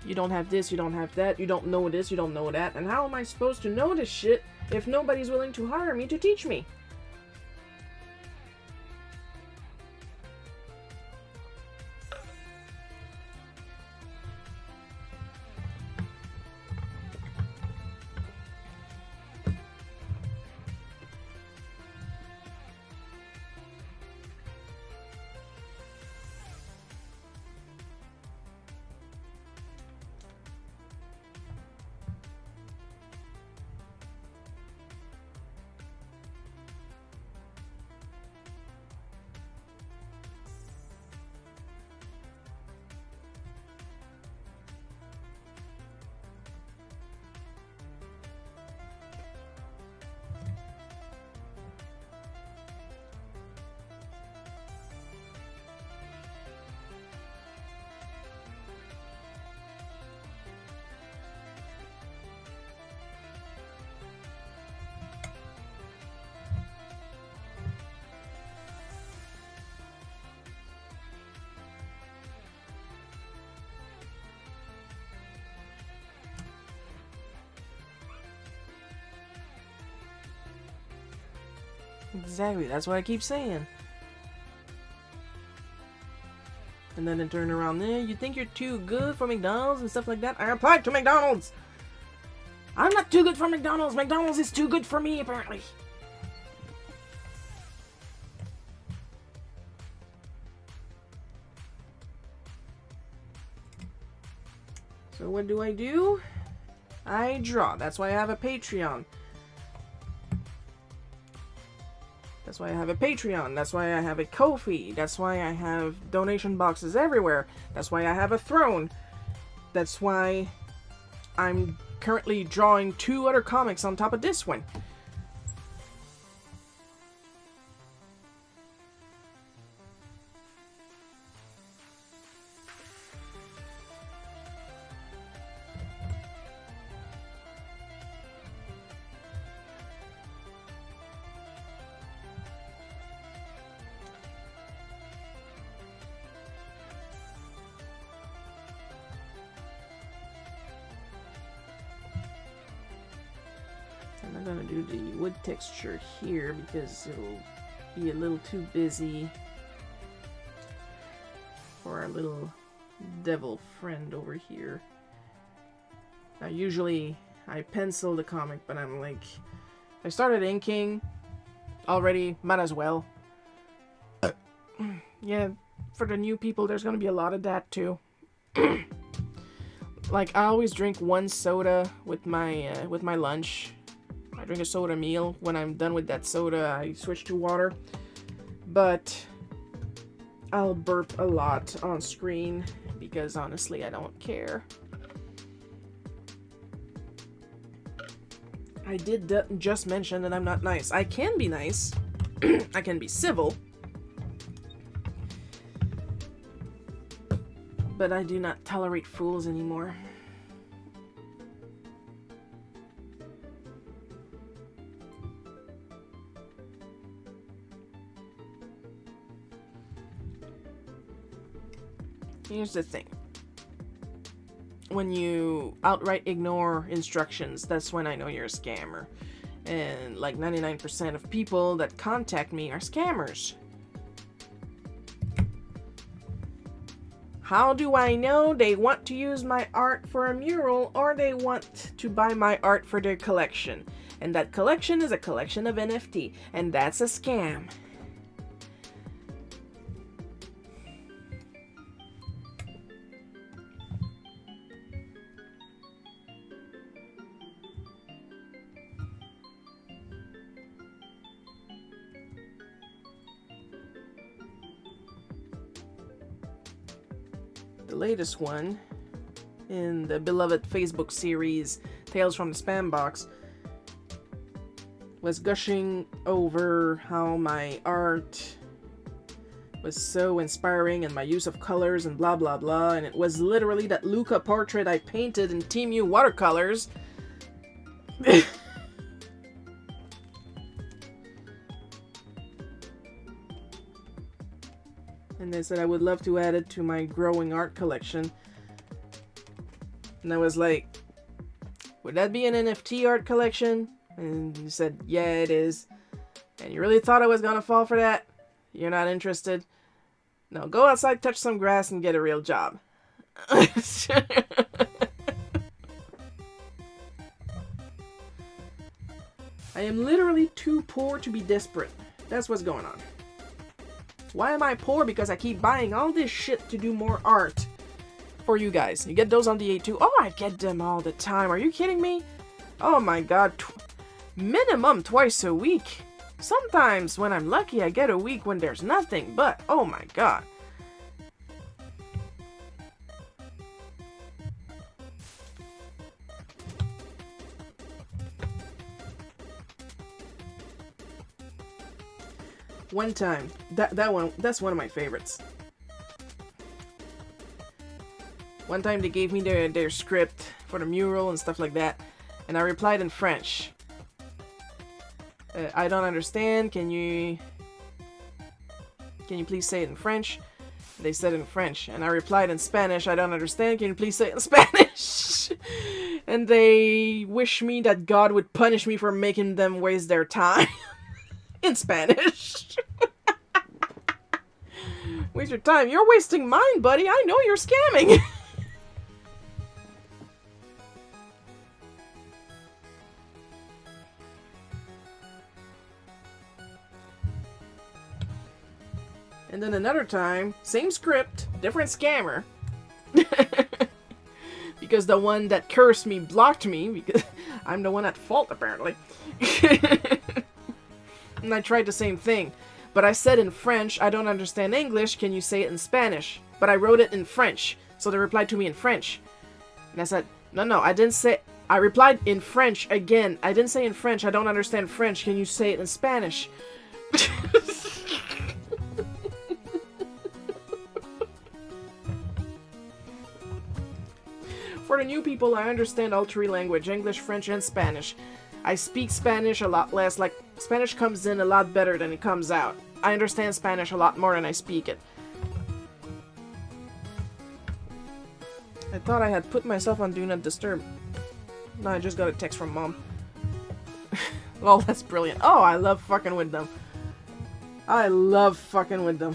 You don't have this, you don't have that, you don't know this, you don't know that. And how am I supposed to know this shit if nobody's willing to hire me to teach me? Exactly, that's what I keep saying. And then they turn around, you think you're too good for McDonald's and stuff like that? I applied to McDonald's! I'm not too good for McDonald's! McDonald's is too good for me, apparently! So what do? I draw. That's why I have a Patreon. That's why I have a Patreon. That's why I have a Ko-fi. That's why I have donation boxes everywhere. That's why I have a throne. That's why I'm currently drawing 2 other comics on top of this one. I'm not gonna do the wood texture here because it'll be a little too busy for our little devil friend over here. Now usually I pencil the comic, but I'm like, I started inking already, might as well. Yeah, for the new people there's gonna be a lot of that too. Like I always drink 1 soda with my lunch. I drink a soda meal. When I'm done with that soda, I switch to water. But I'll burp a lot on screen because honestly, I don't care. I did just mention that I'm not nice. I can be nice. I can be civil. but I do not tolerate fools anymore. Here's the thing. When you outright ignore instructions, that's when I know you're a scammer. And like 99% of people that contact me are scammers. How do I know they want to use my art for a mural or they want to buy my art for their collection? And that collection is a collection of NFT, and that's a scam. The latest one in the beloved Facebook series Tales from the Spam Box was gushing over how my art was so inspiring and my use of colors and blah blah blah, and it was literally that Luca portrait I painted in Team U watercolors. And they said I would love to add it to my growing art collection. And I was like, would that be an NFT art collection? And he said, yeah, it is. And you really thought I was gonna fall for that? You're not interested? No, go outside, touch some grass, and get a real job. I am literally too poor to be desperate. That's what's going on. Why am I poor? Because I keep buying all this shit to do more art for you guys. You get those on the A2. Oh, I get them all the time. Are you kidding me? Oh my god. Minimum twice a week. Sometimes when I'm lucky I get a week when there's nothing, but oh my god. One time, that's one of my favorites. One time they gave me their script for the mural and stuff like that, and I replied in French. I don't understand, can you please say it in French? They said in French, and I replied in Spanish, I don't understand, can you please say it in Spanish? And they wish me that God would punish me for making them waste their time. In Spanish. Waste your time. You're wasting mine, buddy. I know you're scamming. And then another time, same script, different scammer. Because the one that cursed me blocked me, because I'm the one at fault, apparently. And I tried the same thing. But I said in French, I don't understand English, can you say it in Spanish? But I wrote it in French. So they replied to me in French. And I said, no, I didn't say... I replied in French again. I didn't say in French, I don't understand French, can you say it in Spanish? For the new people, I understand all three languages, English, French, and Spanish. I speak Spanish a lot less, like, Spanish comes in a lot better than it comes out. I understand Spanish a lot more than I speak it. I thought I had put myself on Do Not Disturb. No, I just got a text from Mom. Oh, that's brilliant. Oh, I love fucking with them. I love fucking with them.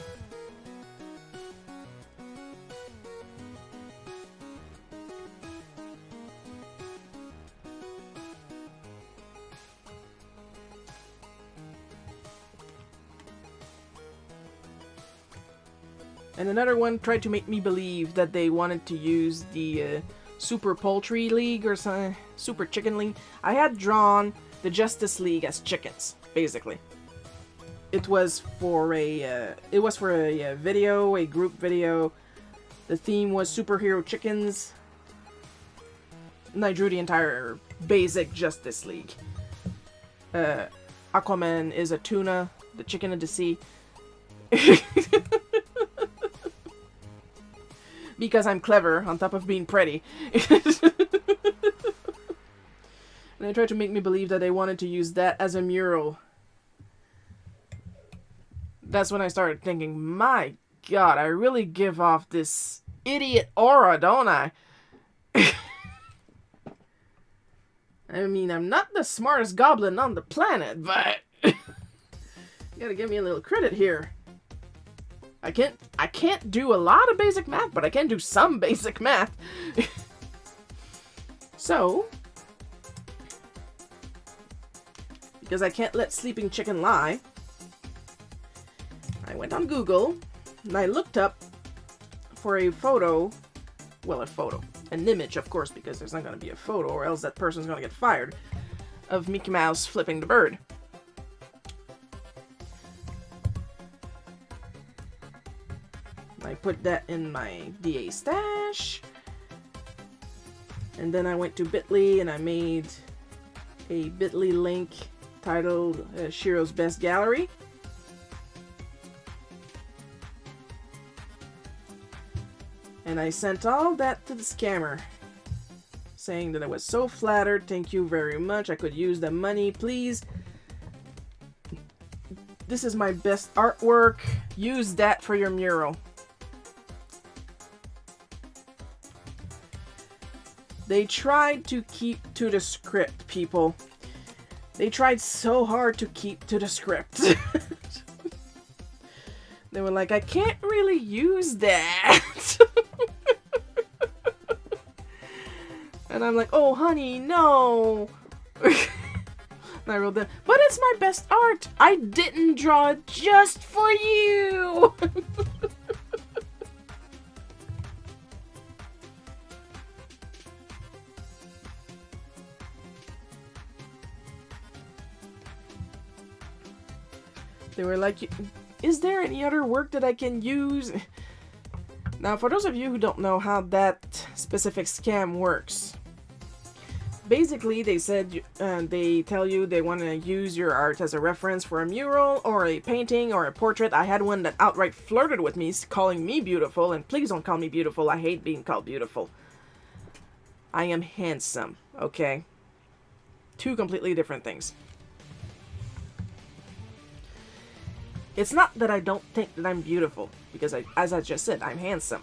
And another one tried to make me believe that they wanted to use the Super Poultry League or some Super Chicken League. I had drawn the Justice League as chickens, basically. It was for a video, a group video. The theme was superhero chickens. And I drew the entire basic Justice League. Aquaman is a tuna, the chicken of the sea. Because I'm clever, on top of being pretty. And they tried to make me believe that they wanted to use that as a mural. That's when I started thinking, my God, I really give off this idiot aura, don't I? I mean, I'm not the smartest goblin on the planet, but you gotta give me a little credit here. I can't do a lot of basic math, but I can do some basic math. So, because I can't let sleeping chicken lie, I went on Google and I looked up for a photo, well, an image, of course, because there's not going to be a photo or else that person's going to get fired, of Mickey Mouse flipping the bird. I put that in my DA stash, and then I went to Bitly and I made a Bitly link titled Shiro's Best Gallery. And I sent all that to the scammer, saying that I was so flattered, thank you very much, I could use the money, please. This is my best artwork, use that for your mural. They tried to keep to the script, people. They tried so hard to keep to the script. They were like, I can't really use that. And I'm like, oh, honey, no. And I wrote that, but it's my best art. I didn't draw it just for you. They were like, is there any other work that I can use? Now, for those of you who don't know how that specific scam works, basically they said, they tell you they want to use your art as a reference for a mural or a painting or a portrait. I had one that outright flirted with me, calling me beautiful, and please don't call me beautiful. I hate being called beautiful. I am handsome, okay? Two completely different things. It's not that I don't think that I'm beautiful, because as I just said, I'm handsome.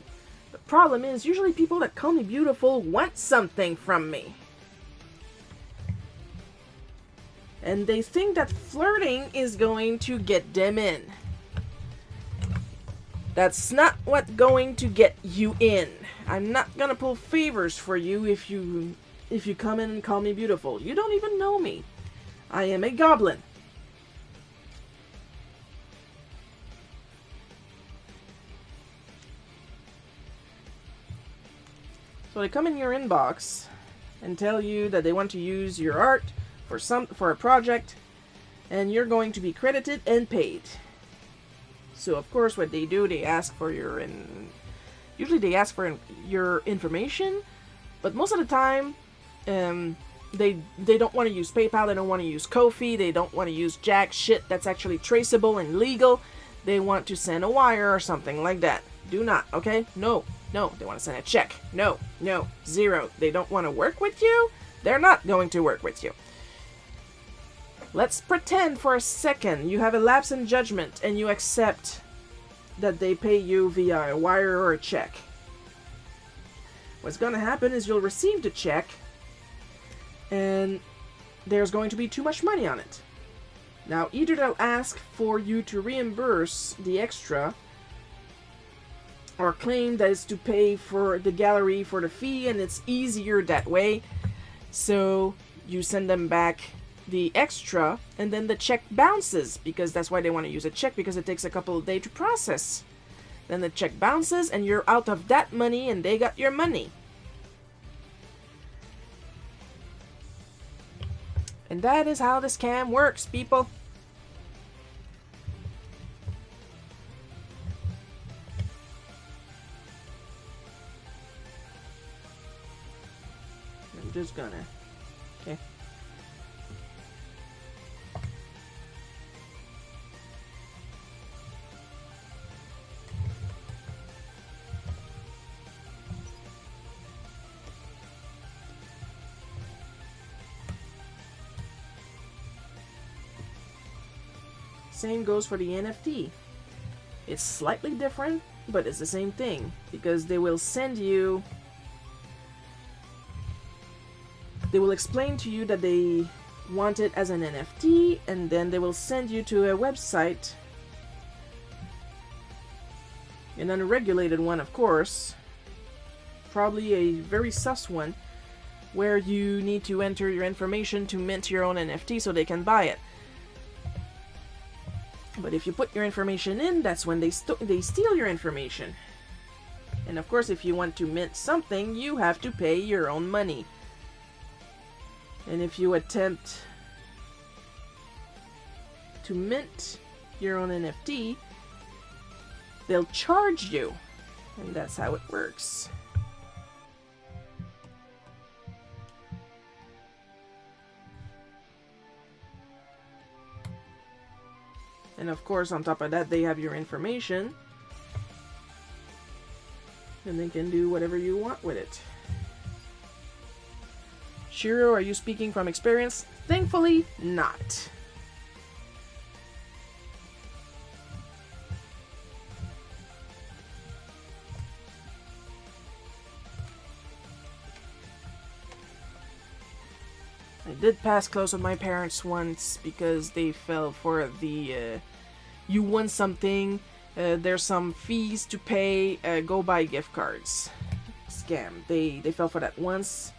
The problem is, usually people that call me beautiful want something from me. And they think that flirting is going to get them in. That's not what's going to get you in. I'm not gonna pull favors for you if you come in and call me beautiful. You don't even know me. I am a goblin. So they come in your inbox and tell you that they want to use your art for a project, and you're going to be credited and paid. So of course what they do, they ask for usually they ask for your information, but most of the time they don't want to use PayPal, they don't want to use Ko-fi, they don't want to use jack shit that's actually traceable and legal. They want to send a wire or something like that. Do not, okay? No, they want to send a check. No, zero. They don't want to work with you. They're not going to work with you. Let's pretend for a second you have a lapse in judgment and you accept that they pay you via a wire or a check. What's going to happen is you'll receive the check and there's going to be too much money on it. Now, either they'll ask for you to reimburse the extra or claim that it's to pay for the gallery for the fee, and it's easier that way. So you send them back the extra, and then the check bounces, because that's why they want to use a check, because it takes a couple of days to process. Then the check bounces, and you're out of that money, and they got your money. And that is how the scam works, people. I'm just gonna... Okay. same goes for the NFT. It's slightly different, but it's the same thing, because they will send you... They will explain to you that they want it as an NFT, and then they will send you to a website, an unregulated one, of course, probably a very sus one, where you need to enter your information to mint your own NFT so they can buy it. But if you put your information in, that's when they steal your information. And of course, if you want to mint something, you have to pay your own money. And if you attempt to mint your own NFT, they'll charge you. And that's how it works. And of course, on top of that, they have your information. And they can do whatever you want with it. Shiro, are you speaking from experience? Thankfully, not. I did pass close with my parents once because they fell for the you won something, there's some fees to pay, go buy gift cards scam. They fell for that once.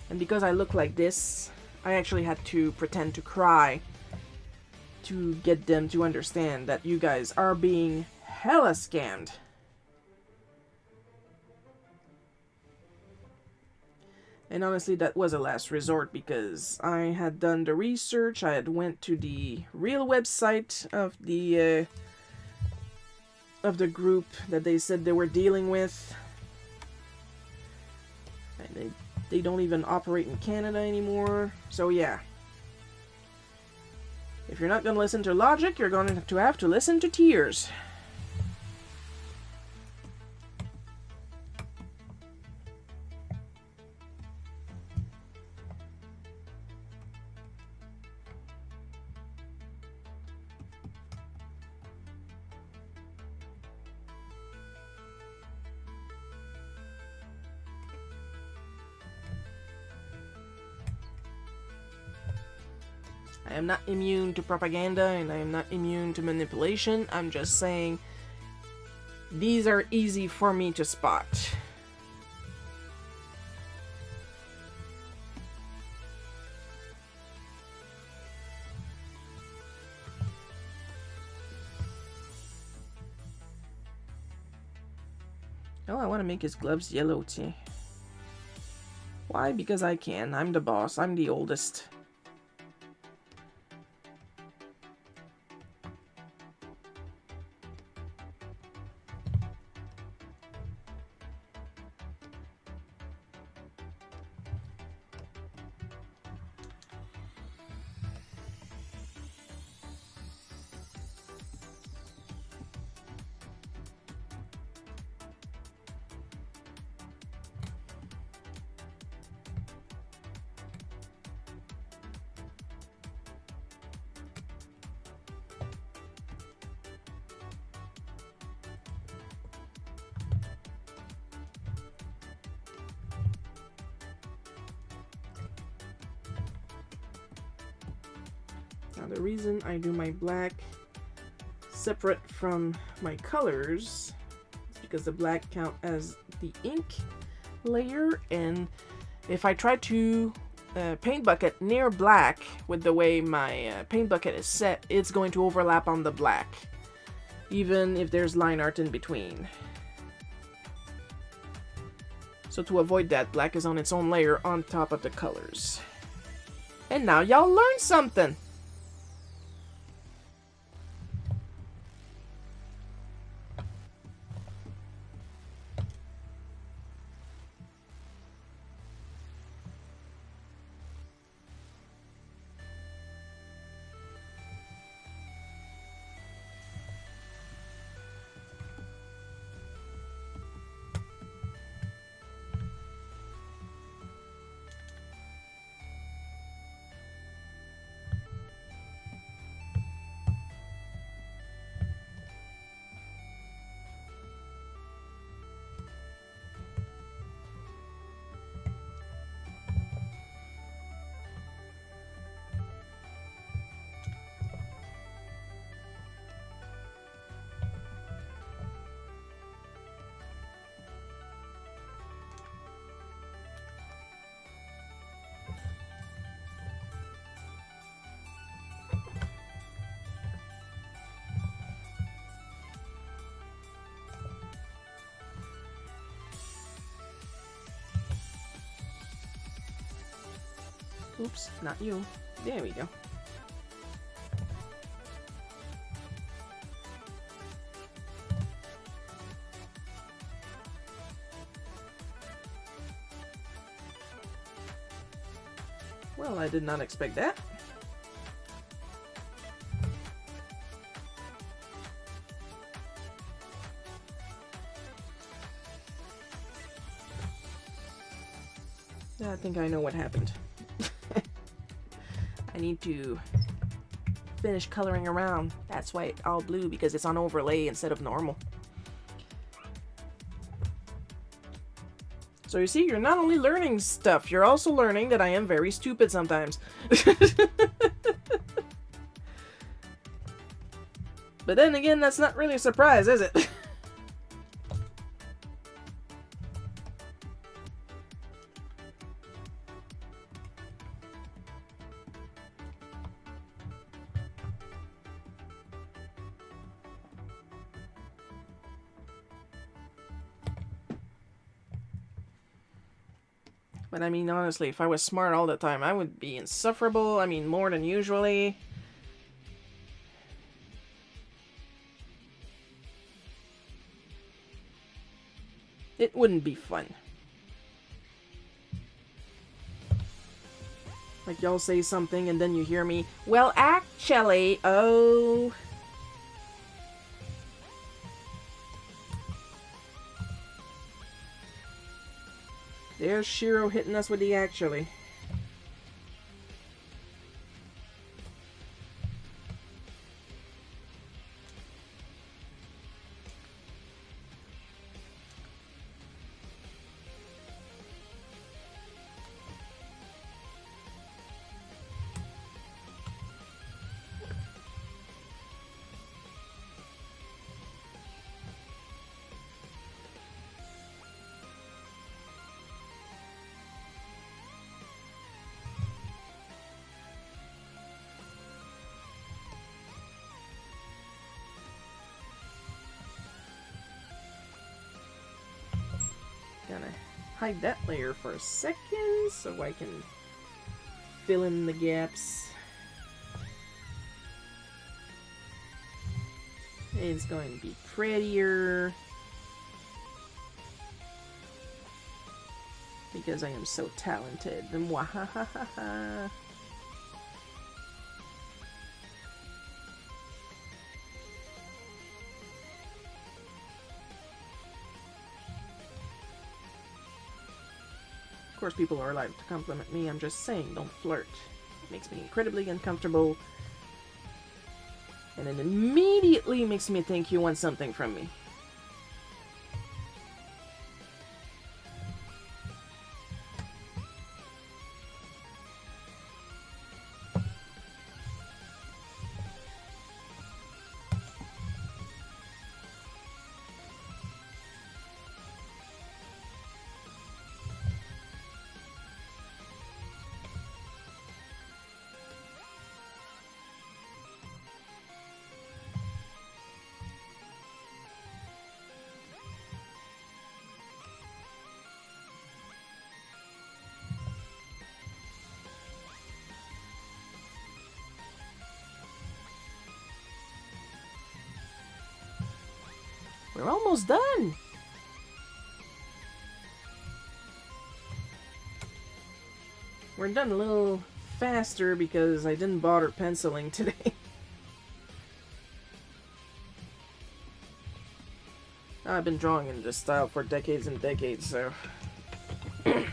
And because I look like this, I actually had to pretend to cry to get them to understand that you guys are being hella scammed. And honestly, that was a last resort because I had done the research. I had went to the real website of the group that they said they were dealing with. And they don't even operate in Canada anymore. So yeah. If you're not going to listen to logic, you're going to have to listen to tears. I am not immune to propaganda, and I am not immune to manipulation. I'm just saying these are easy for me to spot. Oh, I want to make his gloves yellow too. Why? Because I can. I'm the boss. I'm the oldest. Now the reason I do my black separate from my colors is because the black count as the ink layer, and if I try to paint bucket near black with the way my paint bucket is set, it's going to overlap on the black, even if there's line art in between. So to avoid that, black is on its own layer on top of the colors. And now y'all learned something! Oops, not you. There we go. Well, I did not expect that. I think I know what happened. I need to finish coloring around. That's why it's all blue, because it's on overlay instead of normal. So you see, you're not only learning stuff, you're also learning that I am very stupid sometimes. But then again, that's not really a surprise, is it? But I mean, honestly, if I was smart all the time, I would be insufferable. I mean, more than usually. It wouldn't be fun. Like, y'all say something and then you hear me, well, actually, oh... There's Shiro hitting us with the actually. Gonna hide that layer for a second so I can fill in the gaps. It's going to be prettier because I am so talented. Mwahahaha. Of course, people are allowed to compliment me. I'm just saying, don't flirt. It makes me incredibly uncomfortable. And it immediately makes me think you want something from me. We're almost done. We're done a little faster because I didn't bother penciling today. I've been drawing in this style for decades and decades, so I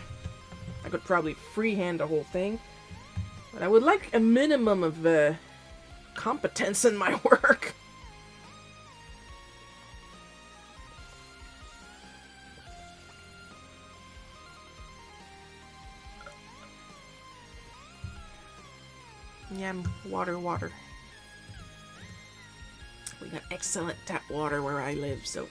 could probably freehand the whole thing. But I would like a minimum of competence in my work. Yum, water, water. We got excellent tap water where I live, so...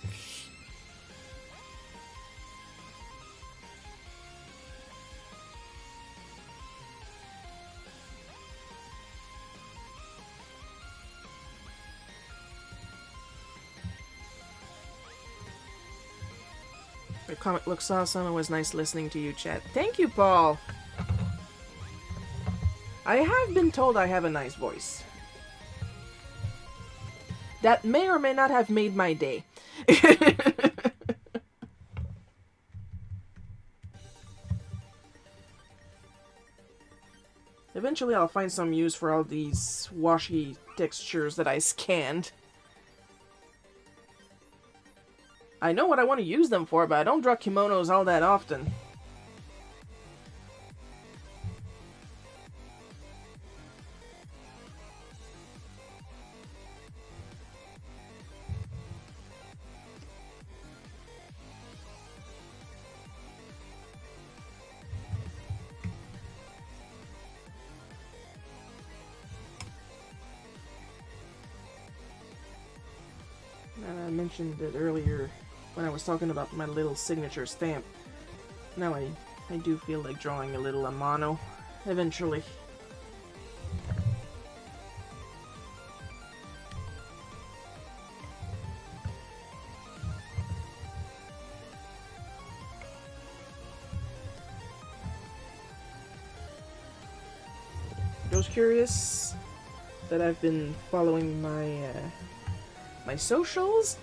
Your comment looks awesome. It was nice listening to you chat. Thank you, Paul! I have been told I have a nice voice. That may or may not have made my day. Eventually I'll find some use for all these washy textures that I scanned. I know what I want to use them for, but I don't draw kimonos all that often. I mentioned it earlier when I was talking about my little signature stamp. Now I do feel like drawing a little Amano eventually. Those curious that I've been following my socials,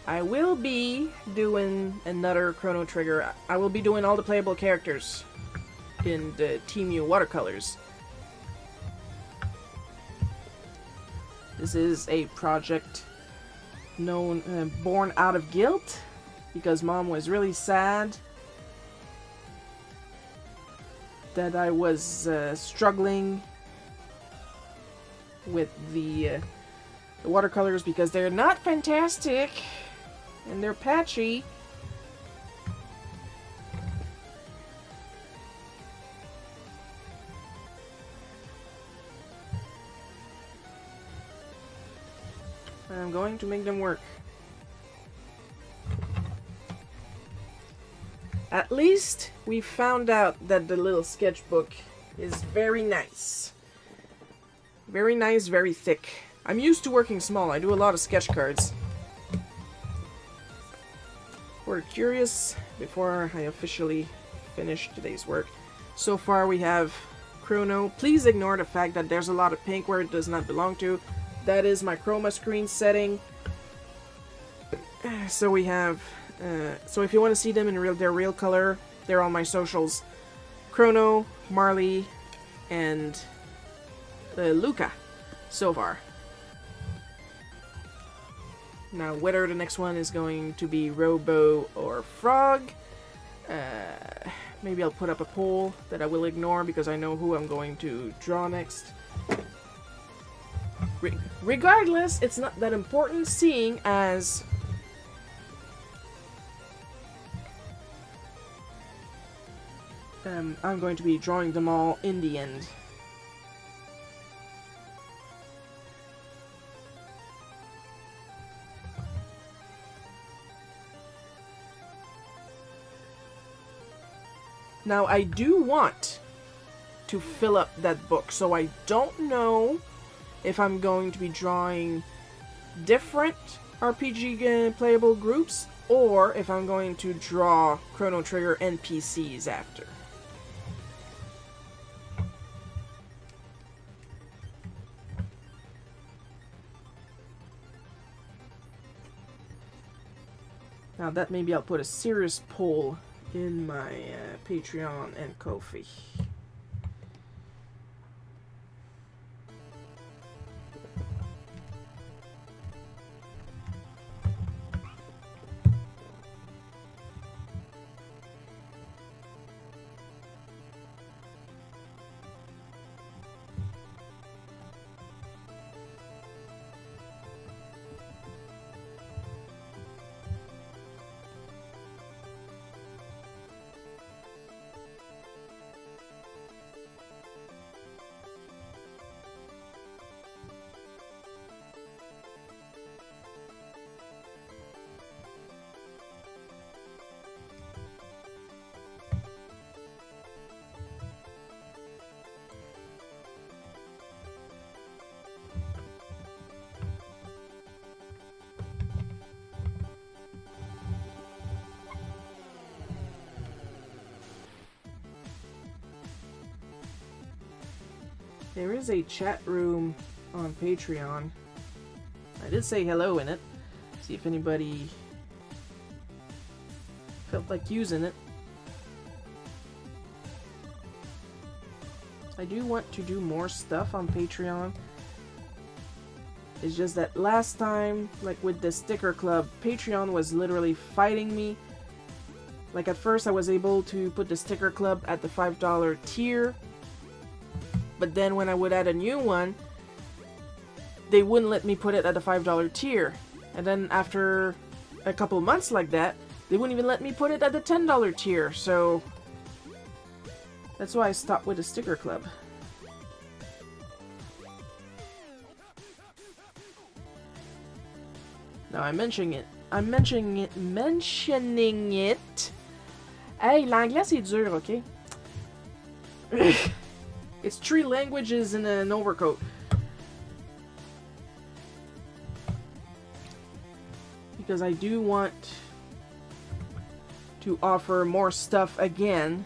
I will be doing another Chrono Trigger. I will be doing all the playable characters in the Team U watercolors. This is a project born out of guilt because Mom was really sad that I was struggling with the watercolors because they're not fantastic and they're patchy. I'm going to make them work. At least we found out that the little sketchbook is very nice. Very nice, very thick. I'm used to working small. I do a lot of sketch cards. We're curious before I officially finish today's work. So far we have Chrono. Please ignore the fact that there's a lot of pink where it does not belong to. That is my chroma screen setting. So we have... so if you want to see them in their real color, they're on my socials. Chrono, Marley, and Luca so far. Now, whether the next one is going to be Robo or Frog, maybe I'll put up a poll that I will ignore because I know who I'm going to draw next. Regardless, it's not that important, seeing as I'm going to be drawing them all in the end. Now, I do want to fill up that book, so I don't know if I'm going to be drawing different RPG playable groups, or if I'm going to draw Chrono Trigger NPCs after. Now that maybe I'll put a serious poll in my Patreon and Ko-fi. There is a chat room on Patreon. I did say hello in it. See if anybody felt like using it. I do want to do more stuff on Patreon. It's just that last time, like with the sticker club, Patreon was literally fighting me. Like at first I was able to put the sticker club at the $5 tier, but then when I would add a new one, they wouldn't let me put it at the $5 tier. And then after a couple months like that, they wouldn't even let me put it at the $10 tier, so that's why I stopped with the sticker club. Now I'm mentioning it. Hey, l'anglais c'est dur, okay? It's 3 languages in an overcoat. Because I do want to offer more stuff again,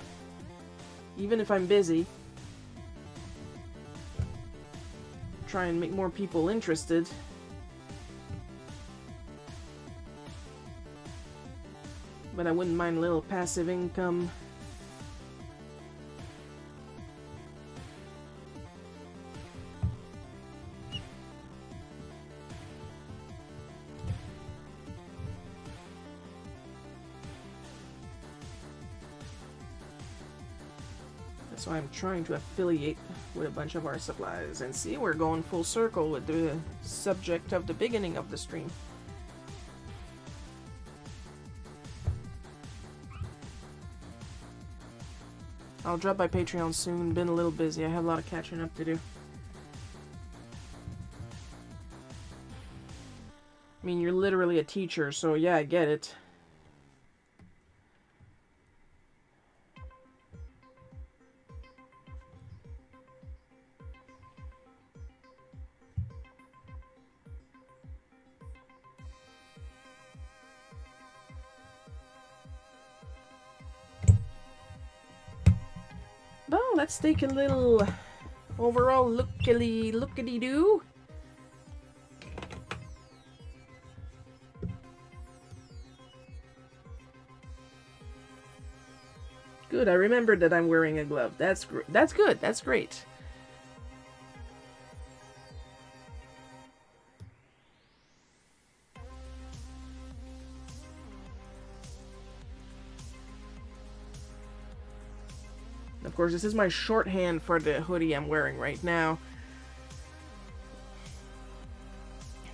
even if I'm busy. Try and make more people interested. But I wouldn't mind a little passive income. That's why I'm trying to affiliate with a bunch of our supplies. And see, we're going full circle with the subject of the beginning of the stream. I'll drop by Patreon soon. Been a little busy. I have a lot of catching up to do. I mean, you're literally a teacher, so yeah, I get it. Well, let's take a little overall lookity-doo. Good, I remembered that I'm wearing a glove. That's good. That's great. Of course, this is my shorthand for the hoodie I'm wearing right now.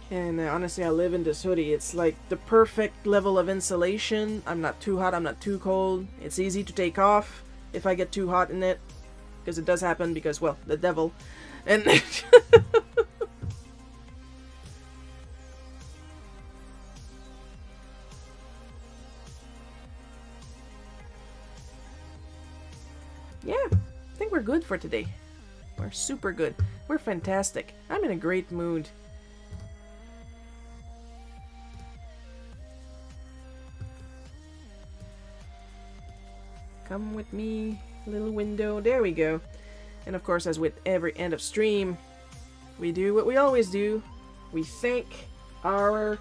And honestly, I live in this hoodie. It's like the perfect level of insulation. I'm not too hot, I'm not too cold. It's easy to take off if I get too hot in it. Because it does happen because, well, the devil. And yeah, I think we're good for today. We're super good. We're fantastic. I'm in a great mood. Come with me, little window. There we go. And of course, as with every end of stream, we do what we always do. We thank our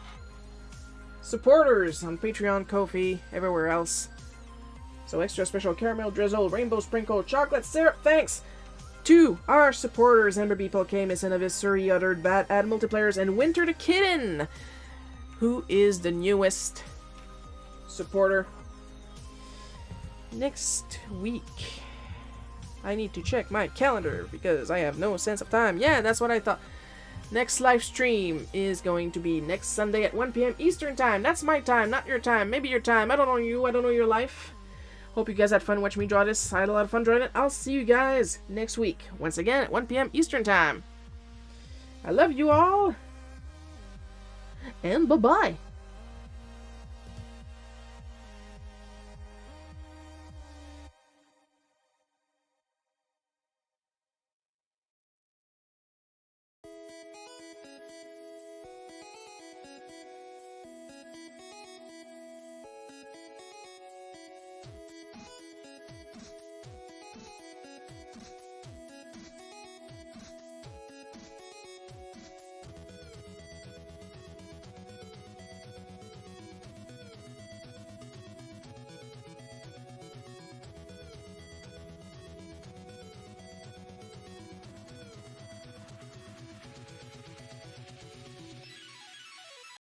supporters on Patreon, Ko-fi, everywhere else. So extra special caramel drizzle, rainbow sprinkle, chocolate syrup, thanks to our supporters, Ember People, K, Miss Innovis, Suri, Uttered, Bat, Ad Multiplayers, and Winter the Kitten, who is the newest supporter. Next week, I need to check my calendar because I have no sense of time. Yeah, that's what I thought. Next live stream is going to be next Sunday at 1 p.m. Eastern Time. That's my time, not your time. Maybe your time. I don't know you. I don't know your life. Hope you guys had fun watching me draw this. I had a lot of fun drawing it. I'll see you guys next week. Once again at 1 p.m. Eastern Time. I love you all. And bye-bye.